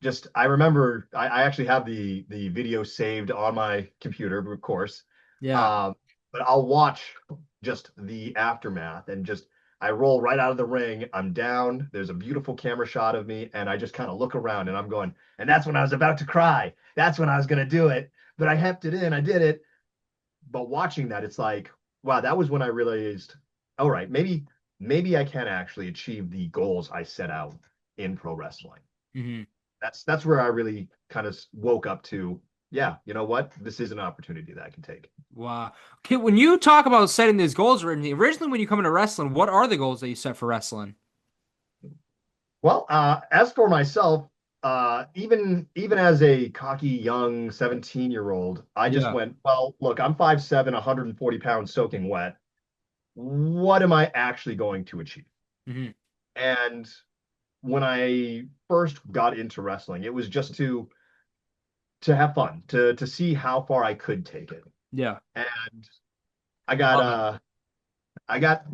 Speaker 1: just I remember I actually have the video saved on my computer, of course.
Speaker 4: Yeah.
Speaker 1: But I'll watch just the aftermath and just I roll right out of the ring. I'm down. There's a beautiful camera shot of me, and I just kind of look around and I'm going, and that's when I was about to cry. That's when I was gonna do it. But I kept it in, I did it. But watching that, it's like, wow, that was when I realized, all right, maybe I can actually achieve the goals I set out in pro wrestling.
Speaker 4: Mm-hmm.
Speaker 1: That's where I really kind of woke up to, yeah, you know what? This is an opportunity that I can take.
Speaker 4: Wow. Okay, when you talk about setting these goals originally when you come into wrestling, what are the goals that you set for wrestling?
Speaker 1: Well, as for myself, even as a cocky young 17-year-old, I just
Speaker 4: Yeah.
Speaker 1: went, well, look, I'm 5'7", 140 pounds soaking wet. What am I actually going to achieve?
Speaker 4: Mm-hmm.
Speaker 1: And when I first got into wrestling, it was just to have fun, to see how far I could take it.
Speaker 4: Yeah.
Speaker 1: And I got I got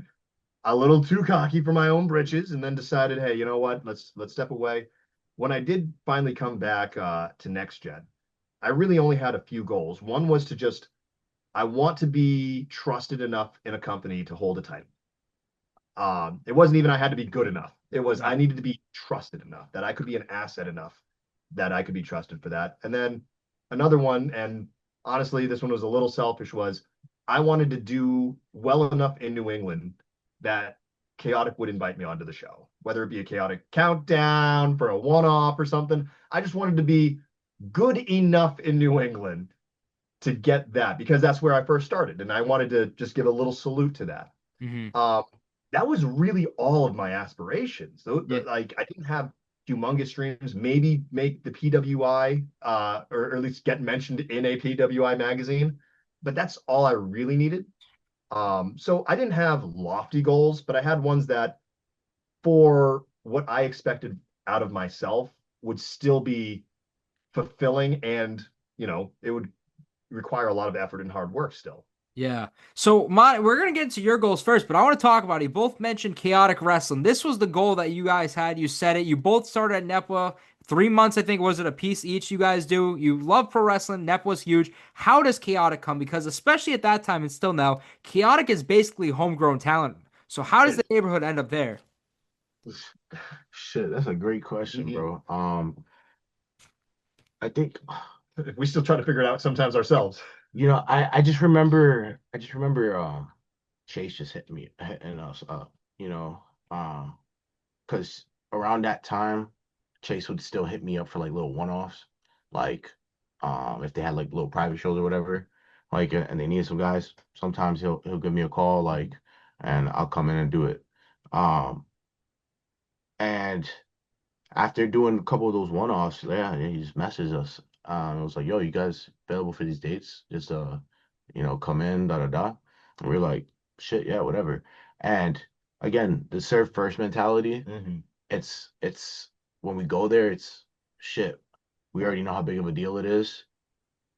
Speaker 1: a little too cocky for my own britches and then decided, hey, you know what? Let's step away. When I did finally come back to Next Gen, I really only had a few goals. One was to just I want to be trusted enough in a company to hold a title. It wasn't even I had to be good enough. It was I needed to be trusted enough that I could be an asset enough that I could be trusted for that. And then another one, and honestly, this one was a little selfish, was I wanted to do well enough in New England that Chaotic would invite me onto the show, whether it be a Chaotic countdown for a one-off or something. I just wanted to be good enough in New England to get that because that's where I first started. And I wanted to just give a little salute to that.
Speaker 4: Mm-hmm.
Speaker 1: That was really all of my aspirations.
Speaker 4: Yeah.
Speaker 1: Like I didn't have humongous dreams. Maybe make the PWI, or at least get mentioned in a PWI magazine. But that's all I really needed. So I didn't have lofty goals, but I had ones that, for what I expected out of myself, would still be fulfilling, and it would require a lot of effort and hard work still.
Speaker 4: Yeah. So, we're going to get into your goals first, but I want to talk about it. You both mentioned chaotic wrestling. This was the goal that you guys had. You said it. You both started at NEPWA. 3 months, I think, was it a piece each you guys do? You love pro wrestling. NEPWA's huge. How does chaotic come? Because especially at that time and still now, chaotic is basically homegrown talent. So how does the neighborhood end up there?
Speaker 2: Shit, that's a great question, bro. I think
Speaker 1: We still try to figure it out sometimes ourselves.
Speaker 2: I just remember Chase just hitting us up, because around that time, Chase would still hit me up for like little one-offs, like if they had like little private shows or whatever, like and they needed some guys. Sometimes he'll give me a call, like, and I'll come in and do it. Um, and after doing a couple of those one-offs, yeah, he just messaged us. It was like, yo, you guys available for these dates? Just come in, da da da. And we're like, shit, yeah, whatever. And again, the serve first mentality,
Speaker 1: Mm-hmm.
Speaker 2: it's when we go there, it's shit. We already know how big of a deal it is.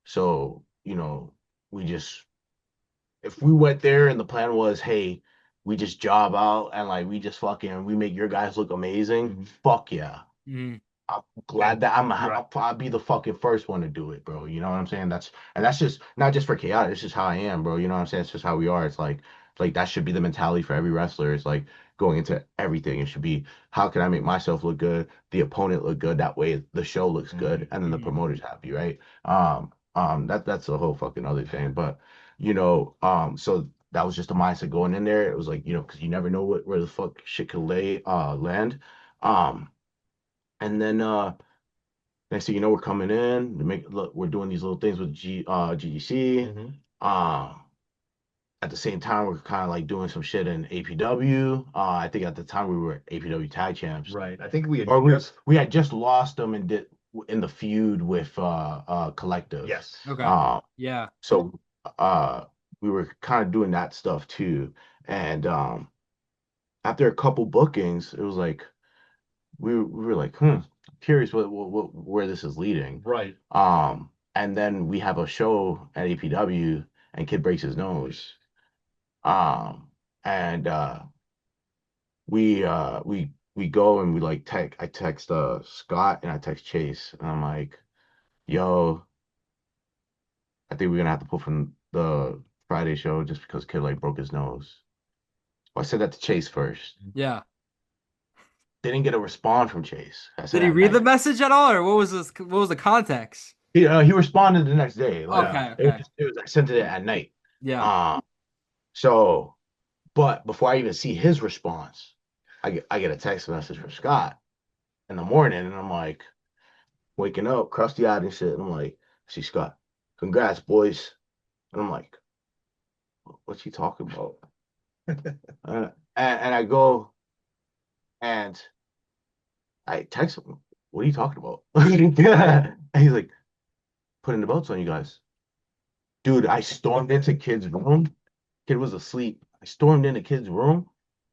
Speaker 2: So, we just if we went there and the plan was, hey, we just job out and like we make your guys look amazing,
Speaker 1: Mm-hmm.
Speaker 2: fuck yeah.
Speaker 4: Mm,
Speaker 2: I'm glad that
Speaker 1: Right.
Speaker 2: I'll be the fucking first one to do it, bro. You know what I'm saying? That's just not just for chaotic. It's just how I am, bro. You know what I'm saying? It's just how we are. It's like that should be the mentality for every wrestler. It's like going into everything. It should be how can I make myself look good, the opponent look good. That way the show looks good, and then the
Speaker 4: mm,
Speaker 2: promoter's happy, right? That's a whole fucking other thing. But so that was just a mindset going in there. It was like because you never know where the fuck shit could land. Um. And then next thing you know, we're coming in to look, we're doing these little things with GGC.
Speaker 1: Mm-hmm.
Speaker 2: Um, at the same time, we're kind of like doing some shit in APW. I think at the time we were APW tag champs,
Speaker 1: Right. I think we had
Speaker 2: or we
Speaker 1: just
Speaker 2: we had just lost them and in the feud with Collective.
Speaker 1: Yes.
Speaker 4: Okay.
Speaker 2: Um,
Speaker 4: Yeah.
Speaker 2: so we were kind of doing that stuff too. And after a couple bookings, it was like we were like, curious where this is leading.
Speaker 1: Right.
Speaker 2: And then we have a show at APW and Kid breaks his nose. And we go and we like I text Scott and I text Chase and I'm like, yo, I think we're gonna have to pull from the Friday show just because Kid like broke his nose. Well, I said that to Chase first.
Speaker 4: Yeah.
Speaker 2: Didn't get a response from Chase. I said
Speaker 4: Did he
Speaker 2: at
Speaker 4: read the
Speaker 2: night.
Speaker 4: message at all, or what was this? What was the context?
Speaker 2: He responded the next day. Like
Speaker 1: Yeah.
Speaker 4: Okay. Okay.
Speaker 2: it was I sent it at night.
Speaker 4: Yeah.
Speaker 2: Um, so but before I even see his response, I get a text message from Scott in the morning, and I'm like waking up, crusty eyed and shit. And I'm like, see Scott, congrats, boys. And I'm like, what's he talking about? And I go and I text him, what are you talking about? And he's like, putting the belts on you guys. Dude, I stormed into Kid's room. Kid was asleep. I stormed into Kid's room.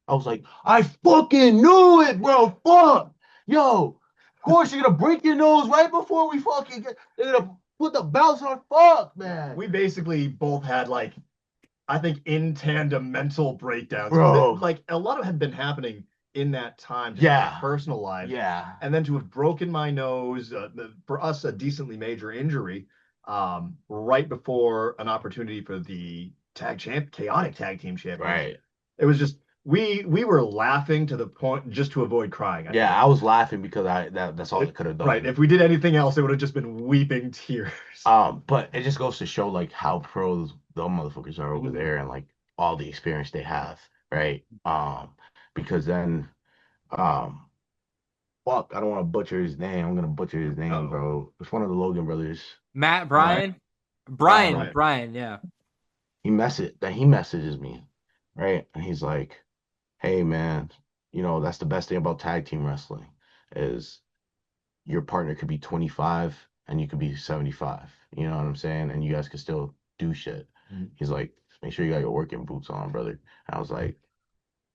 Speaker 2: I was like, I fucking knew it, bro. Fuck. Yo, of course you're gonna break your nose right before we fucking get. They're gonna put the belts on. Fuck, man.
Speaker 1: We basically both had like, I think, in tandem mental breakdowns.
Speaker 2: Bro.
Speaker 1: Like a lot of had been happening in that time, just in
Speaker 2: Yeah.
Speaker 1: my personal life.
Speaker 2: Yeah.
Speaker 1: And then to have broken my nose, for us, a decently major injury, right before an opportunity for the chaotic tag team championship.
Speaker 2: Right.
Speaker 1: It was just we were laughing to the point just to avoid crying.
Speaker 2: Yeah, I was laughing because that's all I could have done.
Speaker 1: Right. If we did anything else, it would have just been weeping tears.
Speaker 2: But it just goes to show like how pros the motherfuckers are over there and like all the experience they have, right? Because then fuck, I don't want to butcher his name. I'm gonna butcher his name, bro. It's one of the Logan brothers.
Speaker 4: Matt, Brian, Brian,
Speaker 1: Right.
Speaker 4: Brian. Yeah.
Speaker 2: He messages me, right? And he's like, hey man, that's the best thing about tag team wrestling is your partner could be 25 and you could be 75. You know what I'm saying? And you guys could still do shit. He's like, make sure you got your working boots on, brother. And I was like,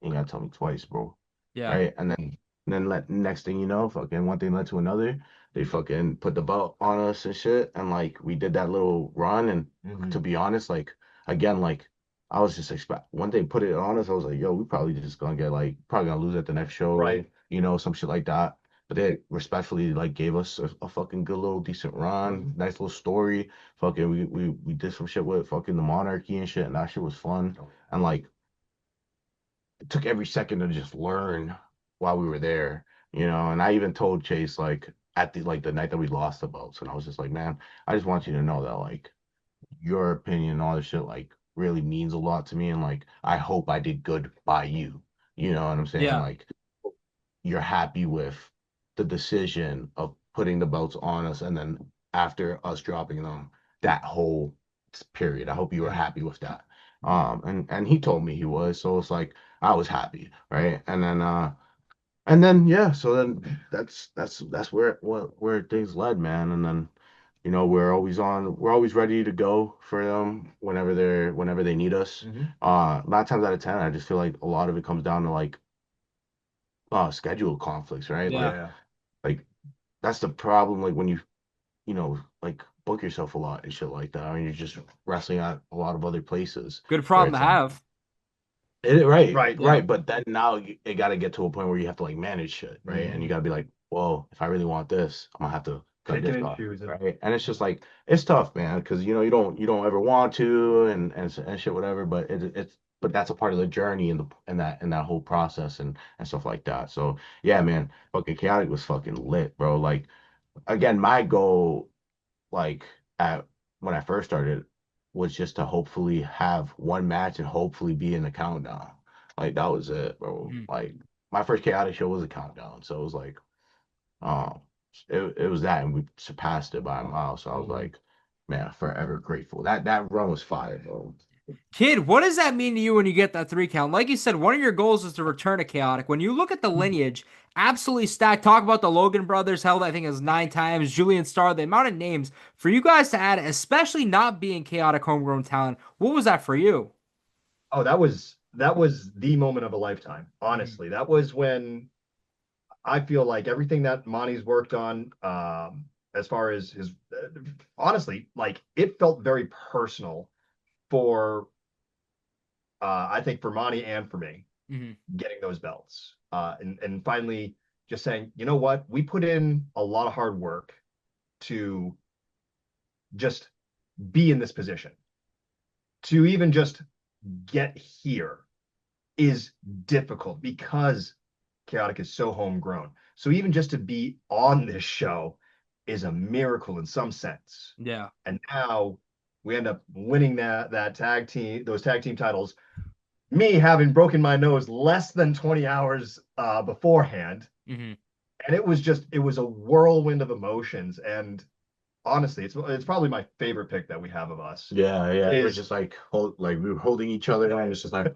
Speaker 2: you ain't gotta tell me twice, bro.
Speaker 4: Yeah.
Speaker 2: Right? And then next thing you know, fucking one thing led to another. They fucking put the belt on us and shit. And like we did that little run. And to be honest, like again, like I was just when they put it on us, I was like, yo, we probably just gonna get like probably gonna lose at the next show.
Speaker 1: Right.
Speaker 2: Some shit like that. But they respectfully like gave us a fucking good little decent run, nice little story. Fucking we did some shit with fucking the monarchy and shit, and that shit was fun. And like it took every second to just learn while we were there, and I even told Chase like at the night that we lost the belts, and I was just like, man, I just want you to know that like your opinion and all this shit like really means a lot to me, and like I hope I did good by you. You know what I'm saying?
Speaker 4: Yeah.
Speaker 2: Like you're happy with the decision of putting the belts on us and then after us dropping them, that whole period. I hope you were happy with that. And he told me he was, so it's like I was happy, right? And then yeah, so then that's where things led, man. And then we're always ready to go for them whenever they need us. 9 times out of 10, I just feel like a lot of it comes down to like schedule conflicts, right?
Speaker 4: Yeah.
Speaker 2: Like that's the problem. Like when like book yourself a lot and shit like that. I mean, you're just wrestling at a lot of other places.
Speaker 4: Good problem to have.
Speaker 2: Right,
Speaker 1: Right.
Speaker 2: right. But then now it got to get to a point where you have to like manage shit, right? And you got to be like, well, if I really want this, I'm gonna have to cut
Speaker 1: Picking
Speaker 2: this
Speaker 1: and
Speaker 2: off,
Speaker 1: choosing.
Speaker 2: right? And it's just like it's tough, man, because you don't ever want to and shit whatever. But but that's a part of the journey and that whole process and stuff like that. So yeah, man, fucking chaotic was fucking lit, bro. Like again, my goal, like at when I first started, was just to hopefully have one match and hopefully be in the countdown. Like that was it, bro. Like my first chaotic show was a countdown, so it was like, um, it was that, and we surpassed it by a mile. So I was like, man, forever grateful. That run was fire, bro.
Speaker 4: Kid, what does that mean to you when you get that 3 count? Like you said, one of your goals is to return to chaotic. When you look at the lineage, absolutely stacked. Talk about the Logan brothers held, I think it was 9 times. Julian Starr, the amount of names for you guys to add, especially not being chaotic homegrown talent. What was that for you?
Speaker 1: Oh, that was the moment of a lifetime.
Speaker 4: Mhm.
Speaker 1: Honestly, that was when I feel like everything that Monty's worked on, as far as his, honestly, like it felt very personal for, I think for Monty and for me
Speaker 4: Mhm.
Speaker 1: getting those belts, and finally just saying, you know what, we put in a lot of hard work to just be in this position, to even just get here is difficult because Chaotic is so homegrown. So even just to be on this show is a miracle in some sense.
Speaker 4: Yeah.
Speaker 1: And now we end up winning that those tag team titles. Me having broken my nose less than 20 hours beforehand.
Speaker 4: Mhm.
Speaker 1: And it was a whirlwind of emotions. And honestly, it's probably my favorite pick that we have of us
Speaker 2: Yeah, yeah. It was
Speaker 1: is
Speaker 2: just like we were holding each other, and it's just like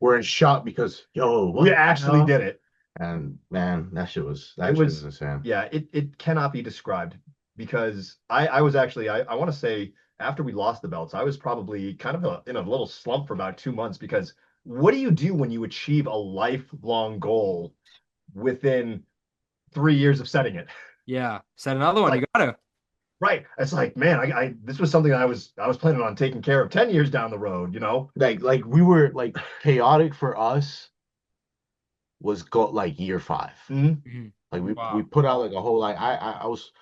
Speaker 2: we're in shock because yo,
Speaker 1: we
Speaker 2: what the
Speaker 1: actually
Speaker 2: hell?
Speaker 1: did it.
Speaker 2: And man,
Speaker 1: It
Speaker 2: that shit was
Speaker 1: was,
Speaker 2: insane.
Speaker 1: yeah, it cannot be described because I was actually, I want to say after we lost the belts, I was probably kind of in a little slump for about 2 months because what do you do when you achieve a lifelong goal within 3 years of setting it?
Speaker 4: Yeah. Said another one. You
Speaker 1: Like,
Speaker 4: gotta.
Speaker 1: right. It's like, man, I this was something I was planning on taking care of 10 years down the road, you know?
Speaker 2: Like we were like chaotic for us was go like year 5.
Speaker 1: Mhm.
Speaker 4: Mhm.
Speaker 2: Like we
Speaker 4: Wow.
Speaker 2: put out like a whole like I was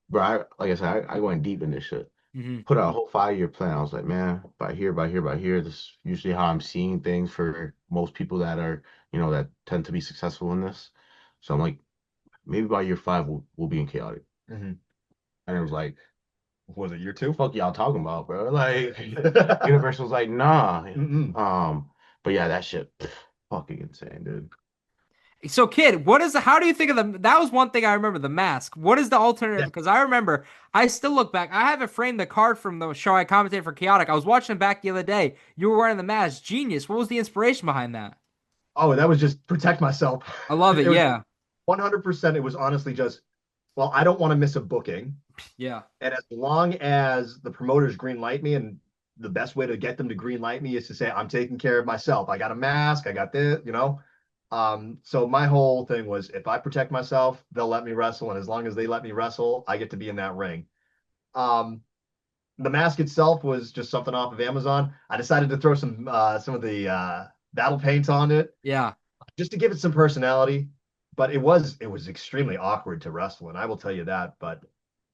Speaker 2: bro, like I said, I went deep in this shit.
Speaker 4: Mhm.
Speaker 2: Put out a whole 5-year plan. I was like, man, by here, by here, by here. This is usually how I'm seeing things for most people that are, that tend to be successful in this. So I'm like, maybe by year 5 we'll be in chaotic.
Speaker 1: Mhm.
Speaker 2: And it was like,
Speaker 1: Was it year two?
Speaker 2: fuck y'all talking about, bro? Like Universal's like, nah.
Speaker 1: Mm-mm.
Speaker 2: Um, but yeah, that shit fucking insane, dude.
Speaker 4: So, kid, how do you think of that was one thing I remember, the mask. What is the alternative?
Speaker 1: Yeah.
Speaker 4: Because I remember, I still look back. I have it framed, the card from the show I commentated for Chaotic. I was watching it back the other day. You were wearing the mask. Genius. What was the inspiration behind that?
Speaker 1: Oh, that was just protect myself.
Speaker 4: I love it.
Speaker 1: It was
Speaker 4: Yeah.
Speaker 1: 100%. It was honestly just, well, I don't want to miss a booking.
Speaker 4: Yeah.
Speaker 1: And as long as the promoters green light me, and the best way to get them to green light me is to say, I'm taking care of myself. I got a mask. I got this, you know? So my whole thing was if I protect myself, they'll let me wrestle. And as long as they let me wrestle, I get to be in that ring. Um, the mask itself was just something off of Amazon. I decided to throw some of the battle paint on it
Speaker 4: Yeah.
Speaker 1: just to give it some personality. But it was extremely awkward to wrestle, and I will tell you that. But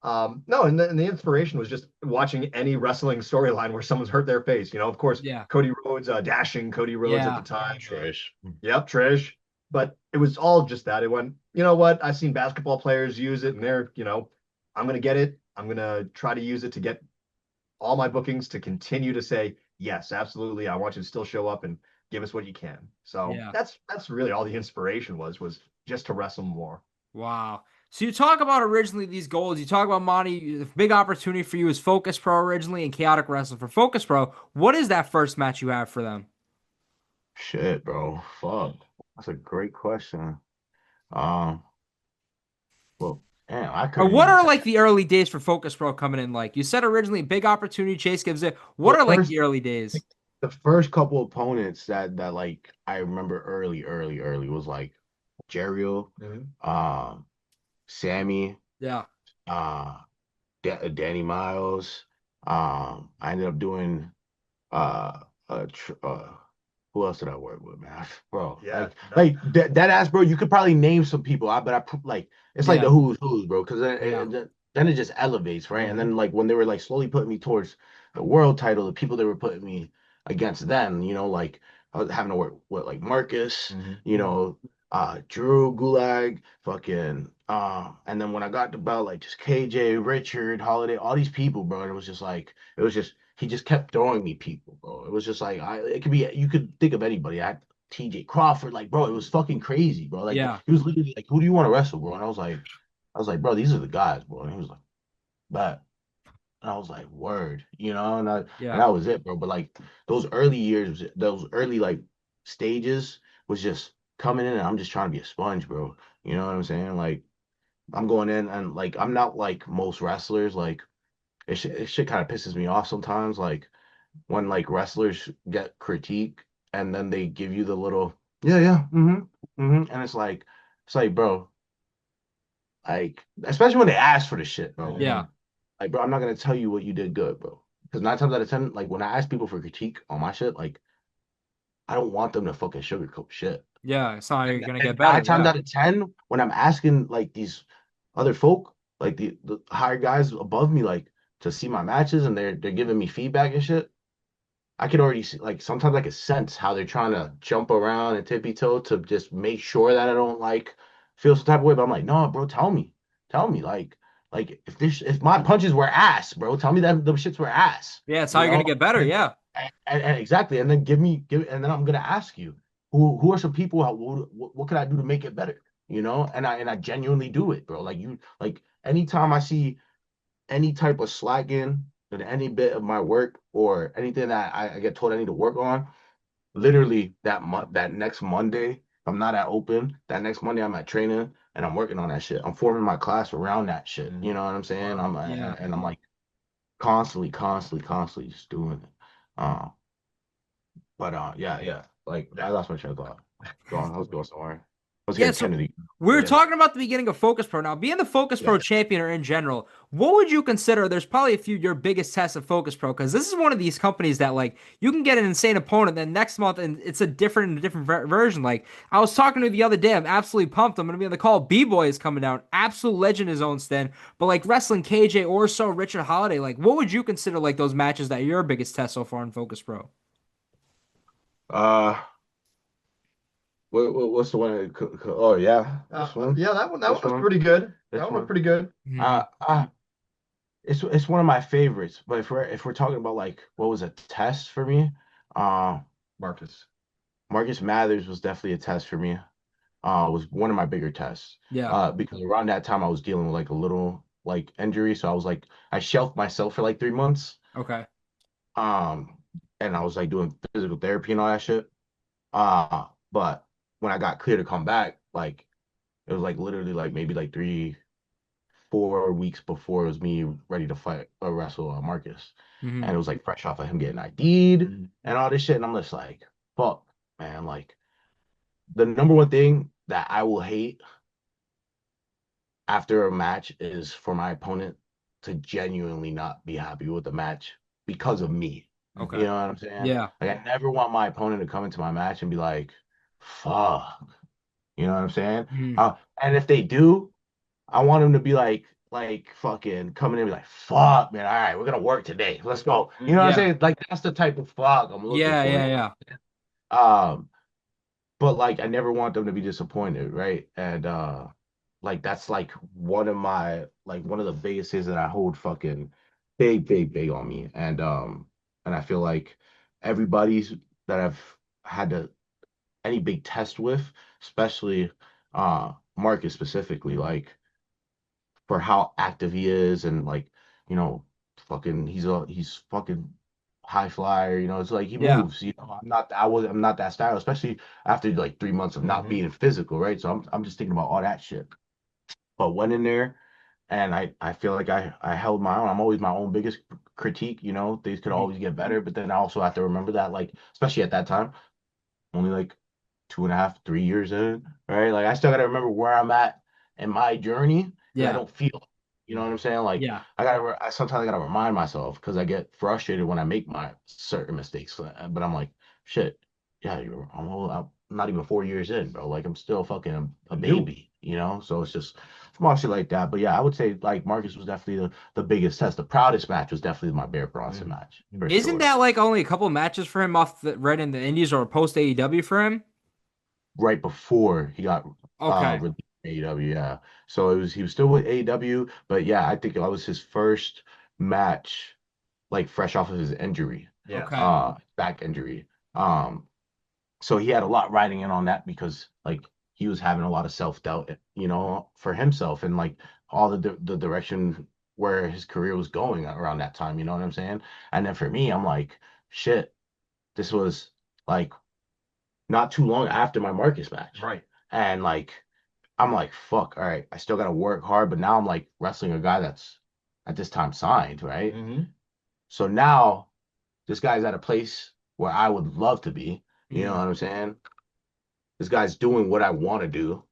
Speaker 1: no, and the inspiration was just watching any wrestling storyline where someone's hurt their face. You know, of course,
Speaker 4: Yeah.
Speaker 1: Cody Rhodes, dashing Cody Rhodes at the
Speaker 4: Yeah.
Speaker 1: time.
Speaker 2: Trish.
Speaker 1: Yep, Trish. But it was all just that. It went, you know what? I've seen basketball players use it, and I'm gonna get it. I'm gonna try to use it to get all my bookings to continue to say, yes, absolutely. I want you to still show up and give us what you can. So
Speaker 4: Yeah.
Speaker 1: that's really all the inspiration was just to wrestle more.
Speaker 4: Wow. So you talk about originally these goals. You talk about Monty. The big opportunity for you is Focus Pro originally and Chaotic Wrestling for Focus Pro. What is that first match you have for them?
Speaker 2: Shit, bro. Fuck. That's a great question. Um, well, damn, I
Speaker 4: Or
Speaker 2: couldn't
Speaker 4: what
Speaker 2: even
Speaker 4: are
Speaker 2: tell.
Speaker 4: like the early days for Focus Pro coming in like? You said originally big opportunity Chase gives it. What
Speaker 2: The
Speaker 4: are like
Speaker 2: first
Speaker 4: the early days?
Speaker 2: the first couple opponents that like I remember early was like Jericho,
Speaker 1: Mhm.
Speaker 2: um, Sammy,
Speaker 4: Yeah.
Speaker 2: uh, Danny Miles. I ended up doing uh, uh, tr who else did I work with, man? Bro,
Speaker 1: Yeah.
Speaker 2: like that ass, bro. You could probably name some people, but like it's like
Speaker 4: Yeah.
Speaker 2: the who's, bro. Because
Speaker 4: Yeah.
Speaker 2: then it just elevates, right? And
Speaker 1: Mhm.
Speaker 2: then like when they were like slowly putting me towards the world title, the people they were putting me against, then like I was having to work with like Marcus,
Speaker 1: Mhm.
Speaker 2: Drew Gulag, fucking, and then when I got the belt, like just KJ, Richard, Holiday, all these people, bro. And it was just he just kept throwing me people, bro. It was just like it could be you could think of anybody. TJ Crawford, like bro, it was fucking crazy, bro. Like
Speaker 4: Yeah.
Speaker 2: he was literally like, "Who do you want to wrestle, bro?" And I was like, "Bro, these are the guys, bro." And he was like, "Bet." And I was like, word, you know, and
Speaker 4: Yeah.
Speaker 2: that was it, bro. But like those early years, those early like stages was just coming in and I'm just trying to be a sponge, bro. You know what I'm saying? Like I'm going in and like I'm not like most wrestlers. Like it shit kind of pisses me off sometimes. Like when like wrestlers get critique and then they give you the little and it's like bro, like especially when they ask for the shit, bro.
Speaker 4: Yeah.
Speaker 2: Like bro, I'm not gonna tell you what you did good, bro. Because 9 times out of 10, like when I ask people for critique on my shit, like I don't want them to fucking sugarcoat shit.
Speaker 4: Yeah. It's not how you're
Speaker 2: And,
Speaker 4: gonna get
Speaker 2: and
Speaker 4: better.
Speaker 2: nine times
Speaker 4: Yeah.
Speaker 2: out of ten, when I'm asking like these other folk, like the higher guys above me, like to see my matches and they're giving me feedback and shit, I could already see like sometimes I could sense how they're trying to jump around and tippy toe to just make sure that I don't like feel some type of way. But I'm like, no, bro, tell me, like if my punches were ass, bro, tell me that the shits were ass,
Speaker 4: Yeah. It's how
Speaker 2: you
Speaker 4: you're gonna
Speaker 2: know?
Speaker 4: get better.
Speaker 2: And,
Speaker 4: Yeah.
Speaker 2: and exactly, and then and then I'm gonna ask you who are some people, what can I do to make it better, you know? And I genuinely do it, bro. Like you, like anytime I see any type of slacking in any bit of my work or anything that I get told I need to work on, literally that next Monday, I'm not at open. That next Monday, I'm at training and I'm working on that shit. I'm forming my class around that shit. You know what I'm saying?
Speaker 1: Wow.
Speaker 4: Yeah.
Speaker 2: And I'm like constantly just doing it. Uh, but yeah. Like I lost my train of thought. I was going somewhere. I was
Speaker 4: Yeah,
Speaker 2: getting
Speaker 4: so
Speaker 2: Kennedy.
Speaker 4: we were
Speaker 2: Yeah.
Speaker 4: talking about the beginning of Focus Pro. Now, being the Focus
Speaker 2: Yeah.
Speaker 4: Pro champion or in general, what would you consider? There's probably a few your biggest tests of Focus Pro because this is one of these companies that like you can get an insane opponent, then next month and it's a different version. Like I was talking to you the other day, I'm absolutely pumped. I'm gonna be on the call. B-Boy is coming down, absolute legend in his own stand. But like wrestling KJ Orso, Richard Holiday, like what would you consider like those matches that are your biggest test so far in Focus Pro?
Speaker 2: Uh, what's the one? Oh yeah, this one.
Speaker 1: Yeah, that
Speaker 2: This
Speaker 1: one was
Speaker 2: one.
Speaker 1: pretty good. That
Speaker 2: This
Speaker 1: one was
Speaker 2: one.
Speaker 1: pretty good.
Speaker 4: Mhm.
Speaker 2: Uh, uh it's one of my favorites. But if we're talking about like what was a test for me, uh,
Speaker 1: Marcus.
Speaker 2: Marcus Mathers was definitely a test for me. Was one of my bigger tests.
Speaker 4: Yeah.
Speaker 2: Because around that time I was dealing with like a little like injury, so I was like I shelved myself for like 3 months.
Speaker 4: Okay.
Speaker 2: Um, and I was like doing physical therapy and all that shit. But when I got clear to come back, like it was like literally like maybe like 4 weeks before it was me ready to fight or wrestle Marcus. And
Speaker 4: Hmm.
Speaker 2: it was like fresh off of him getting ID'd and all this shit. And I'm just like, fuck, man. Like the number one thing that I will hate after a match is for my opponent to genuinely not be happy with the match because of me. You
Speaker 4: Okay.
Speaker 2: know what I'm saying?
Speaker 4: Yeah.
Speaker 2: Like I never want my opponent to come into my match and be like, fuck. You know what I'm saying?
Speaker 4: Mhm.
Speaker 2: And if they do, I want them to be like fucking coming in and be like, fuck, man, all right, we're gonna work today. Let's go. You know what I'm
Speaker 4: Yeah.
Speaker 2: saying? Like that's the type of fuck I'm looking
Speaker 4: Yeah.
Speaker 2: for.
Speaker 4: Yeah. Yeah.
Speaker 2: Um, but like I never want them to be disappointed, right? And like that's like one of the biggest things that I hold fucking big on me. And I feel like everybody's that I've had to any big test with, especially Marcus specifically, like for how active he is and like, you know, fucking he's fucking high flyer, you know, it's like he
Speaker 4: Yeah.
Speaker 2: moves, you know. I'm not that style, especially after like 3 months of not
Speaker 1: Hmm.
Speaker 2: being physical, right? So I'm just thinking about all that shit. But went in there and I feel like I held my own. I'm always my own biggest critique, you know, things could
Speaker 4: Mhm.
Speaker 2: always get better, but then I also have to remember that like especially at that time, only like 2.5, 3 years in, right? Like I still gotta remember where I'm at in my journey because I
Speaker 4: Yeah.
Speaker 2: don't feel it. You know what I'm saying? Like
Speaker 4: Yeah.
Speaker 2: I sometimes I gotta remind myself because I get frustrated when I make my certain mistakes. But I'm like, shit, yeah, I'm not even 4 years in, bro. Like I'm still fucking a
Speaker 1: New.
Speaker 2: baby, you know? So it's just small shit like that. But yeah, I would say like Marcus was definitely the biggest test. The proudest match was definitely my Bear Bronson match for
Speaker 4: Isn't
Speaker 2: sure.
Speaker 4: that like only a couple matches for him off the right in the Indies or post AEW for him?
Speaker 2: Right before he got
Speaker 4: Okay.
Speaker 2: released from AEW, yeah. So he was still with AEW, but yeah, I think that was his first match like fresh off of his injury,
Speaker 1: Yes.
Speaker 4: Okay.
Speaker 2: back injury. Um, so he had a lot riding in on that because like he was having a lot of self-doubt, you know, for himself and like all the direction where his career was going around that time, you know what I'm saying? And then for me, I'm like, shit, this was like not too long after my Marcus match.
Speaker 1: Right.
Speaker 2: And like I'm like, fuck, all right, I still gotta work hard, but now I'm like wrestling a guy that's at this time signed, right?
Speaker 1: Hmm.
Speaker 2: So now this guy's at a place where I would love to be. You know
Speaker 4: Mm.
Speaker 2: what I'm saying? This guy's doing what I want to do.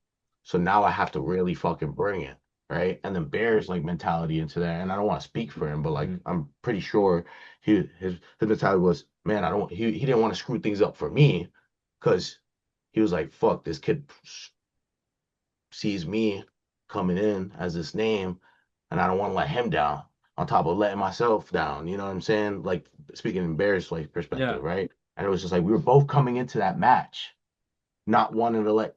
Speaker 2: So now I have to really fucking bring it, right? And then Bear's like mentality into that. And I don't want to speak for him, but like
Speaker 1: Hmm.
Speaker 2: I'm pretty sure his mentality was, man, I don't he didn't want to screw things up for me because he was like, fuck, this kid sees me coming in as this name, and I don't want to let him down on top of letting myself down. You know what I'm saying? Like speaking in Bear's like
Speaker 4: Yeah.
Speaker 2: perspective, right? And it was just like we were both coming into that match not wanting to let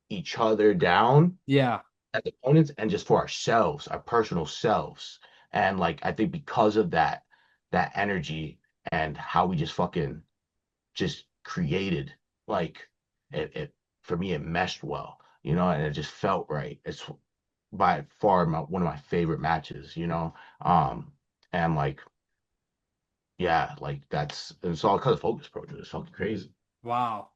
Speaker 2: each other down
Speaker 4: Yeah.
Speaker 2: as opponents and just for ourselves, our personal selves. And like I think because of that energy and how we just fucking just created, like it for me it meshed well, you know, and it just felt right. It's by far one of my favorite matches, you know. And like yeah, like it's all because of Focus Pro. It's fucking crazy.
Speaker 4: Wow.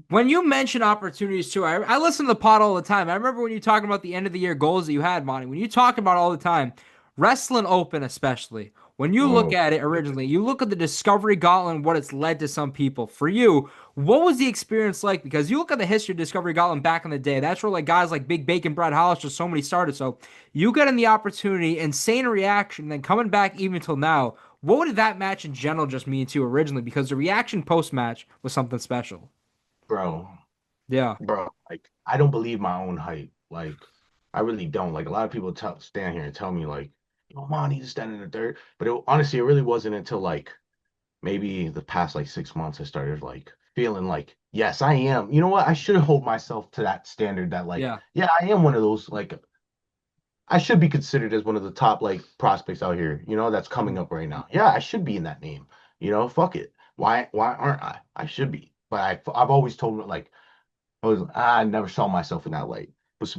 Speaker 4: When you mention opportunities too, I listen to the pod all the time. I remember when you talking about the end of the year goals that you had, Monty. When you talk about all the time, Wrestling Open especially. When you look
Speaker 2: Oh,
Speaker 4: at it originally, you look at the Discovery Gauntlet and what it's led to some people. For you, what was the experience like? Because you look at the history of Discovery Gauntlet back in the day. That's where like guys like Big Bacon, Brad Hollister, so many started. So you getting the opportunity, insane reaction, then coming back even till now. What would that match in general just mean to you originally? Because the reaction post match was something special.
Speaker 2: bro.
Speaker 4: Yeah.
Speaker 2: Like I don't believe my own hype. Like I really don't. Like a lot of people stand here and tell me like, Mani just stand in the dirt. But honestly, it really wasn't until like maybe the past like 6 months I started like feeling like, yes, I am. You know what? I should hold myself to that standard that like,
Speaker 4: Yeah.
Speaker 2: yeah, I am one of those like I should be considered as one of the top like prospects out here, that's coming up right now. Yeah, I should be in that name. Fuck it. Why aren't I? I should be. But I've always told like I never saw myself in that light. But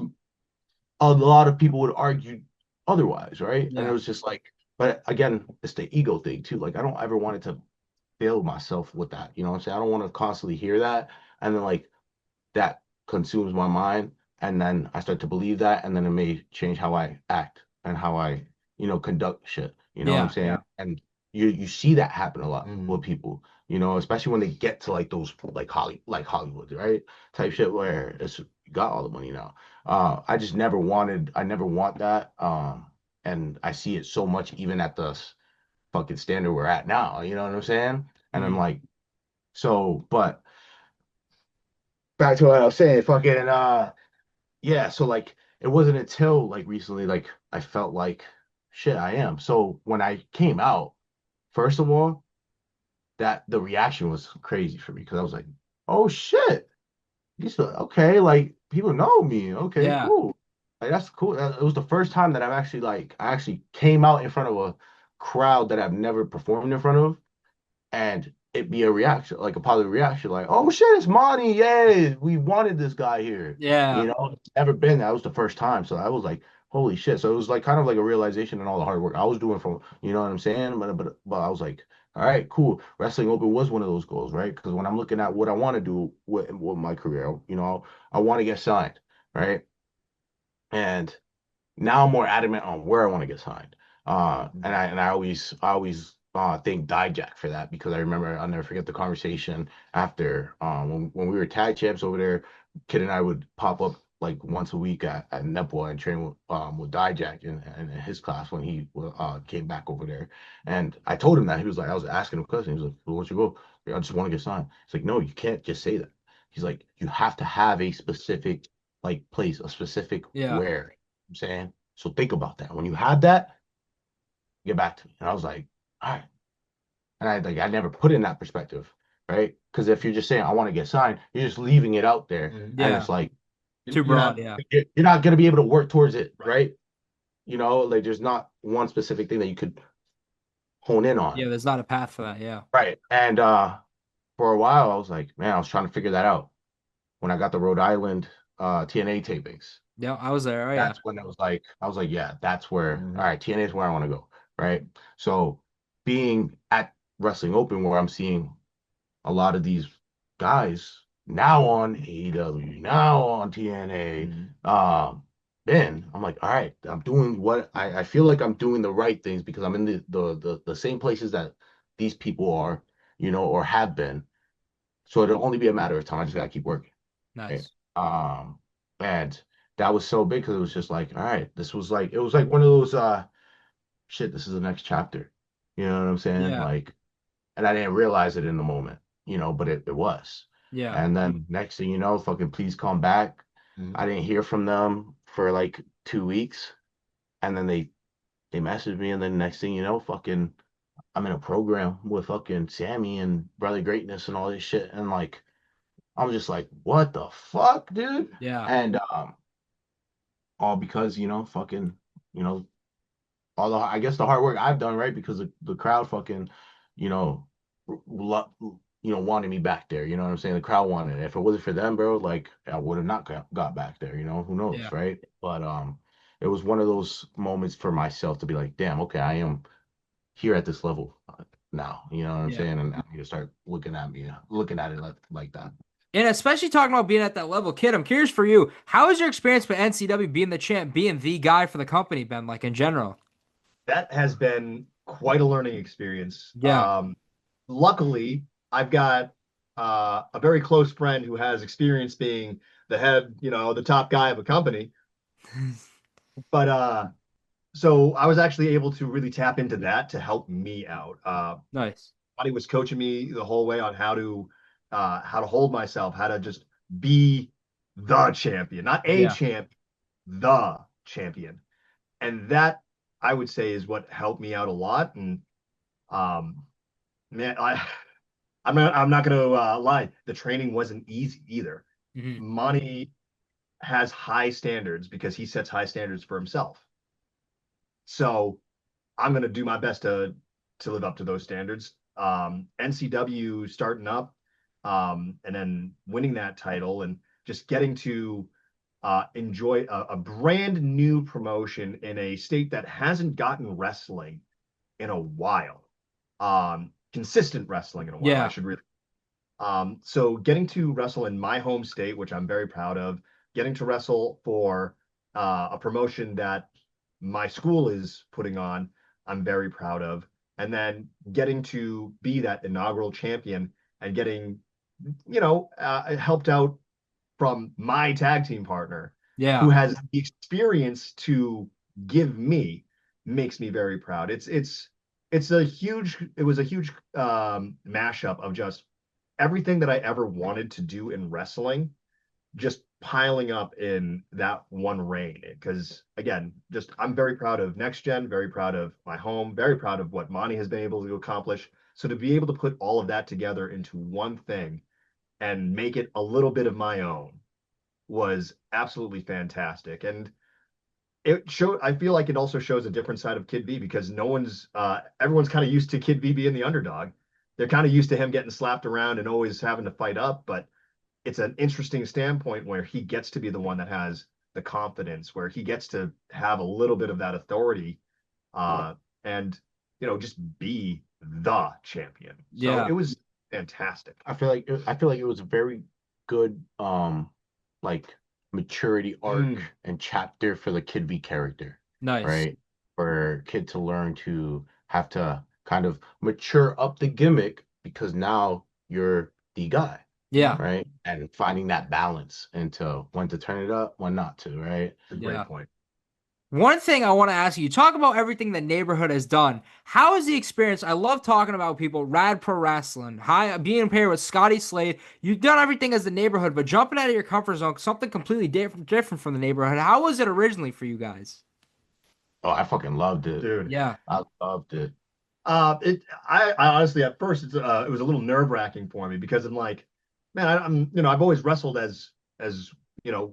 Speaker 2: a lot of people would argue otherwise, right? And it
Speaker 4: Yeah.
Speaker 2: was just like, but again, it's the ego thing too. Like I don't ever want it to build myself with that. You know what I'm saying? I don't want to constantly hear that. And then like that consumes my mind. And then I start to believe that. And then it may change how I act and how I, conduct shit. You know what I'm
Speaker 4: Yeah.
Speaker 2: saying? And you see that happen a lot
Speaker 1: Hmm.
Speaker 2: with people, especially when they get to like those like Hollywood, right? Type shit where it's you got all the money now. I never want that. And I see it so much even at the fucking standard we're at now. You know what I'm saying? And I'm
Speaker 4: Mm.
Speaker 2: like, so, but back to what I was saying, fucking yeah, so like it wasn't until like recently like I felt like shit, I am. So when I came out, first of all, that the reaction was crazy for me because I was like, oh shit, okay, like people know me. Okay,
Speaker 4: Yeah.
Speaker 2: cool. Like that's cool. It was the first time that I actually came out in front of a crowd that I've never performed in front of and it be a reaction, like a positive reaction, like, oh shit, it's Monty. Yay, we wanted this guy here.
Speaker 4: Yeah.
Speaker 2: It's never been. That was the first time. So I was like, holy shit. So it was like kind of like a realization and all the hard work I was doing from, you know what I'm saying? But I was like, all right, cool. Wrestling Open was one of those goals, right? Because when I'm looking at what I want to do with my career, I want to get signed, right? And now I'm more adamant on where I want to get signed. And I always thank Dijak for that because I remember I'll never forget the conversation after when we were tag champs over there. Kid and I would pop up like once a week at NEPWA and train with Dijak in his class when he came back over there. And I told him that he was like I was asking him questions. He was like, well, "What's your goal?" Like, I just want to get signed. It's like, no, you can't just say that. He's like, you have to have a specific like place, a specific
Speaker 4: Yeah.
Speaker 2: where. I'm saying. So think about that. When you have that, get back to me. And I was like, all right. And I never put it in that perspective, right? Because if you're just saying I want to get signed, you're just leaving it out there,
Speaker 1: Hmm.
Speaker 2: and
Speaker 4: Yeah.
Speaker 2: it's like
Speaker 4: Too
Speaker 2: you're
Speaker 4: broad.
Speaker 2: not
Speaker 4: Yeah.
Speaker 2: you're not gonna be able to work towards it,
Speaker 1: Right.
Speaker 2: right? Like there's not one specific thing that you could hone in on,
Speaker 4: Yeah. There's not a path for that. Yeah.
Speaker 2: right? And for a while, I was like, man, I was trying to figure that out. When I got the Rhode Island TNA tapings.
Speaker 4: Yeah, I was there. Oh yeah.
Speaker 2: That's when it was like, I was like, yeah, that's where,
Speaker 1: Mhm.
Speaker 2: all right, TNA is where I want to go, right? So being at Wrestling Open, where I'm seeing a lot of these guys now on AEW, now on TNA,
Speaker 1: Mhm.
Speaker 2: then I'm like, all right, I'm doing what I feel like I'm doing the right things because I'm in the same places that these people are, or have been. So it'll only be a matter of time. I just gotta keep working. Right?
Speaker 4: Nice.
Speaker 2: And that was so big because it was just like, all right, it was like one of those shit, this is the next chapter. You know what I'm saying?
Speaker 4: Yeah.
Speaker 2: Like, and I didn't realize it in the moment, but it was.
Speaker 4: Yeah.
Speaker 2: And then next thing you know, fucking please come back.
Speaker 1: Mhm.
Speaker 2: I didn't hear from them for like 2 weeks. And then they messaged me, and then next thing you know, fucking I'm in a program with fucking Sammy and Brother Greatness and all this shit. And like I'm just like, what the fuck, dude?
Speaker 4: Yeah.
Speaker 2: And all because, fucking, you know, all the I guess the hard work I've done, right? Because the crowd fucking, you know, lo- wanted me back there. You know what I'm saying? The crowd wanted it. If it wasn't for them, bro, like I would have not got back there. Who knows,
Speaker 4: Yeah.
Speaker 2: right? But it was one of those moments for myself to be like, damn, okay, I am here at this level now. You know what I'm
Speaker 4: Yeah.
Speaker 2: saying? And I need to start looking at it like that.
Speaker 4: And especially talking about being at that level, kid, I'm curious for you. How has your experience with NCW being the champ, being the guy for the company been like in general?
Speaker 1: That has been quite a learning experience.
Speaker 4: Yeah.
Speaker 1: Luckily, I've got a very close friend who has experience being the head, the top guy of a company. But so I was actually able to really tap into that to help me out.
Speaker 4: Nice.
Speaker 1: Buddy was coaching me the whole way on how to hold myself, how to just be the champion, not a
Speaker 4: Yeah.
Speaker 1: champ, the champion. And that I would say is what helped me out a lot. And um, man, I'm not gonna lie, the training wasn't easy either.
Speaker 4: Hmm.
Speaker 1: Mani has high standards because he sets high standards for himself. So I'm gonna do my best to live up to those standards. NCW starting up, and then winning that title and just getting to enjoy a brand new promotion in a state that hasn't gotten wrestling in a while. Consistent wrestling in a while, I
Speaker 4: Yeah.
Speaker 1: should really. So getting to wrestle in my home state, which I'm very proud of, getting to wrestle for a promotion that my school is putting on, I'm very proud of. And then getting to be that inaugural champion and getting, helped out from my tag team partner who
Speaker 4: Yeah.
Speaker 1: has the experience to give me makes me very proud. It was a huge mashup of just everything that I ever wanted to do in wrestling just piling up in that one reign. Because again, just I'm very proud of Next Gen, very proud of my home, very proud of what Monty has been able to accomplish. So to be able to put all of that together into one thing and make it a little bit of my own was absolutely fantastic. And I feel like it also shows a different side of Kid B because everyone's kind of used to Kid B being the underdog. They're kind of used to him getting slapped around and always having to fight up, but it's an interesting standpoint where he gets to be the one that has the confidence, where he gets to have a little bit of that authority, and just be the champion. So
Speaker 4: Yeah.
Speaker 1: it was fantastic.
Speaker 2: I feel like it was a very good like maturity arc
Speaker 1: Mm,
Speaker 2: and chapter for the Kid V character,
Speaker 4: Nice.
Speaker 2: right? For Kid to learn to have to kind of mature up the gimmick because now you're the guy,
Speaker 4: Yeah.
Speaker 2: right? And finding that balance into when to turn it up, when not to, right?
Speaker 1: it's a great
Speaker 4: Yeah.
Speaker 1: point.
Speaker 4: One thing I want to ask you, you talk about everything the neighborhood has done. How is the experience? I love talking about people, Rad Pro Wrestling, being paired with Scotty Slade. You've done everything as the neighborhood, but jumping out of your comfort zone, something completely different from the neighborhood. How was it originally for you guys?
Speaker 2: Oh, I fucking loved it.
Speaker 1: Dude.
Speaker 4: Yeah.
Speaker 2: I loved it.
Speaker 1: I honestly at first it was a little nerve-wracking for me because I'm like, man, I've always wrestled as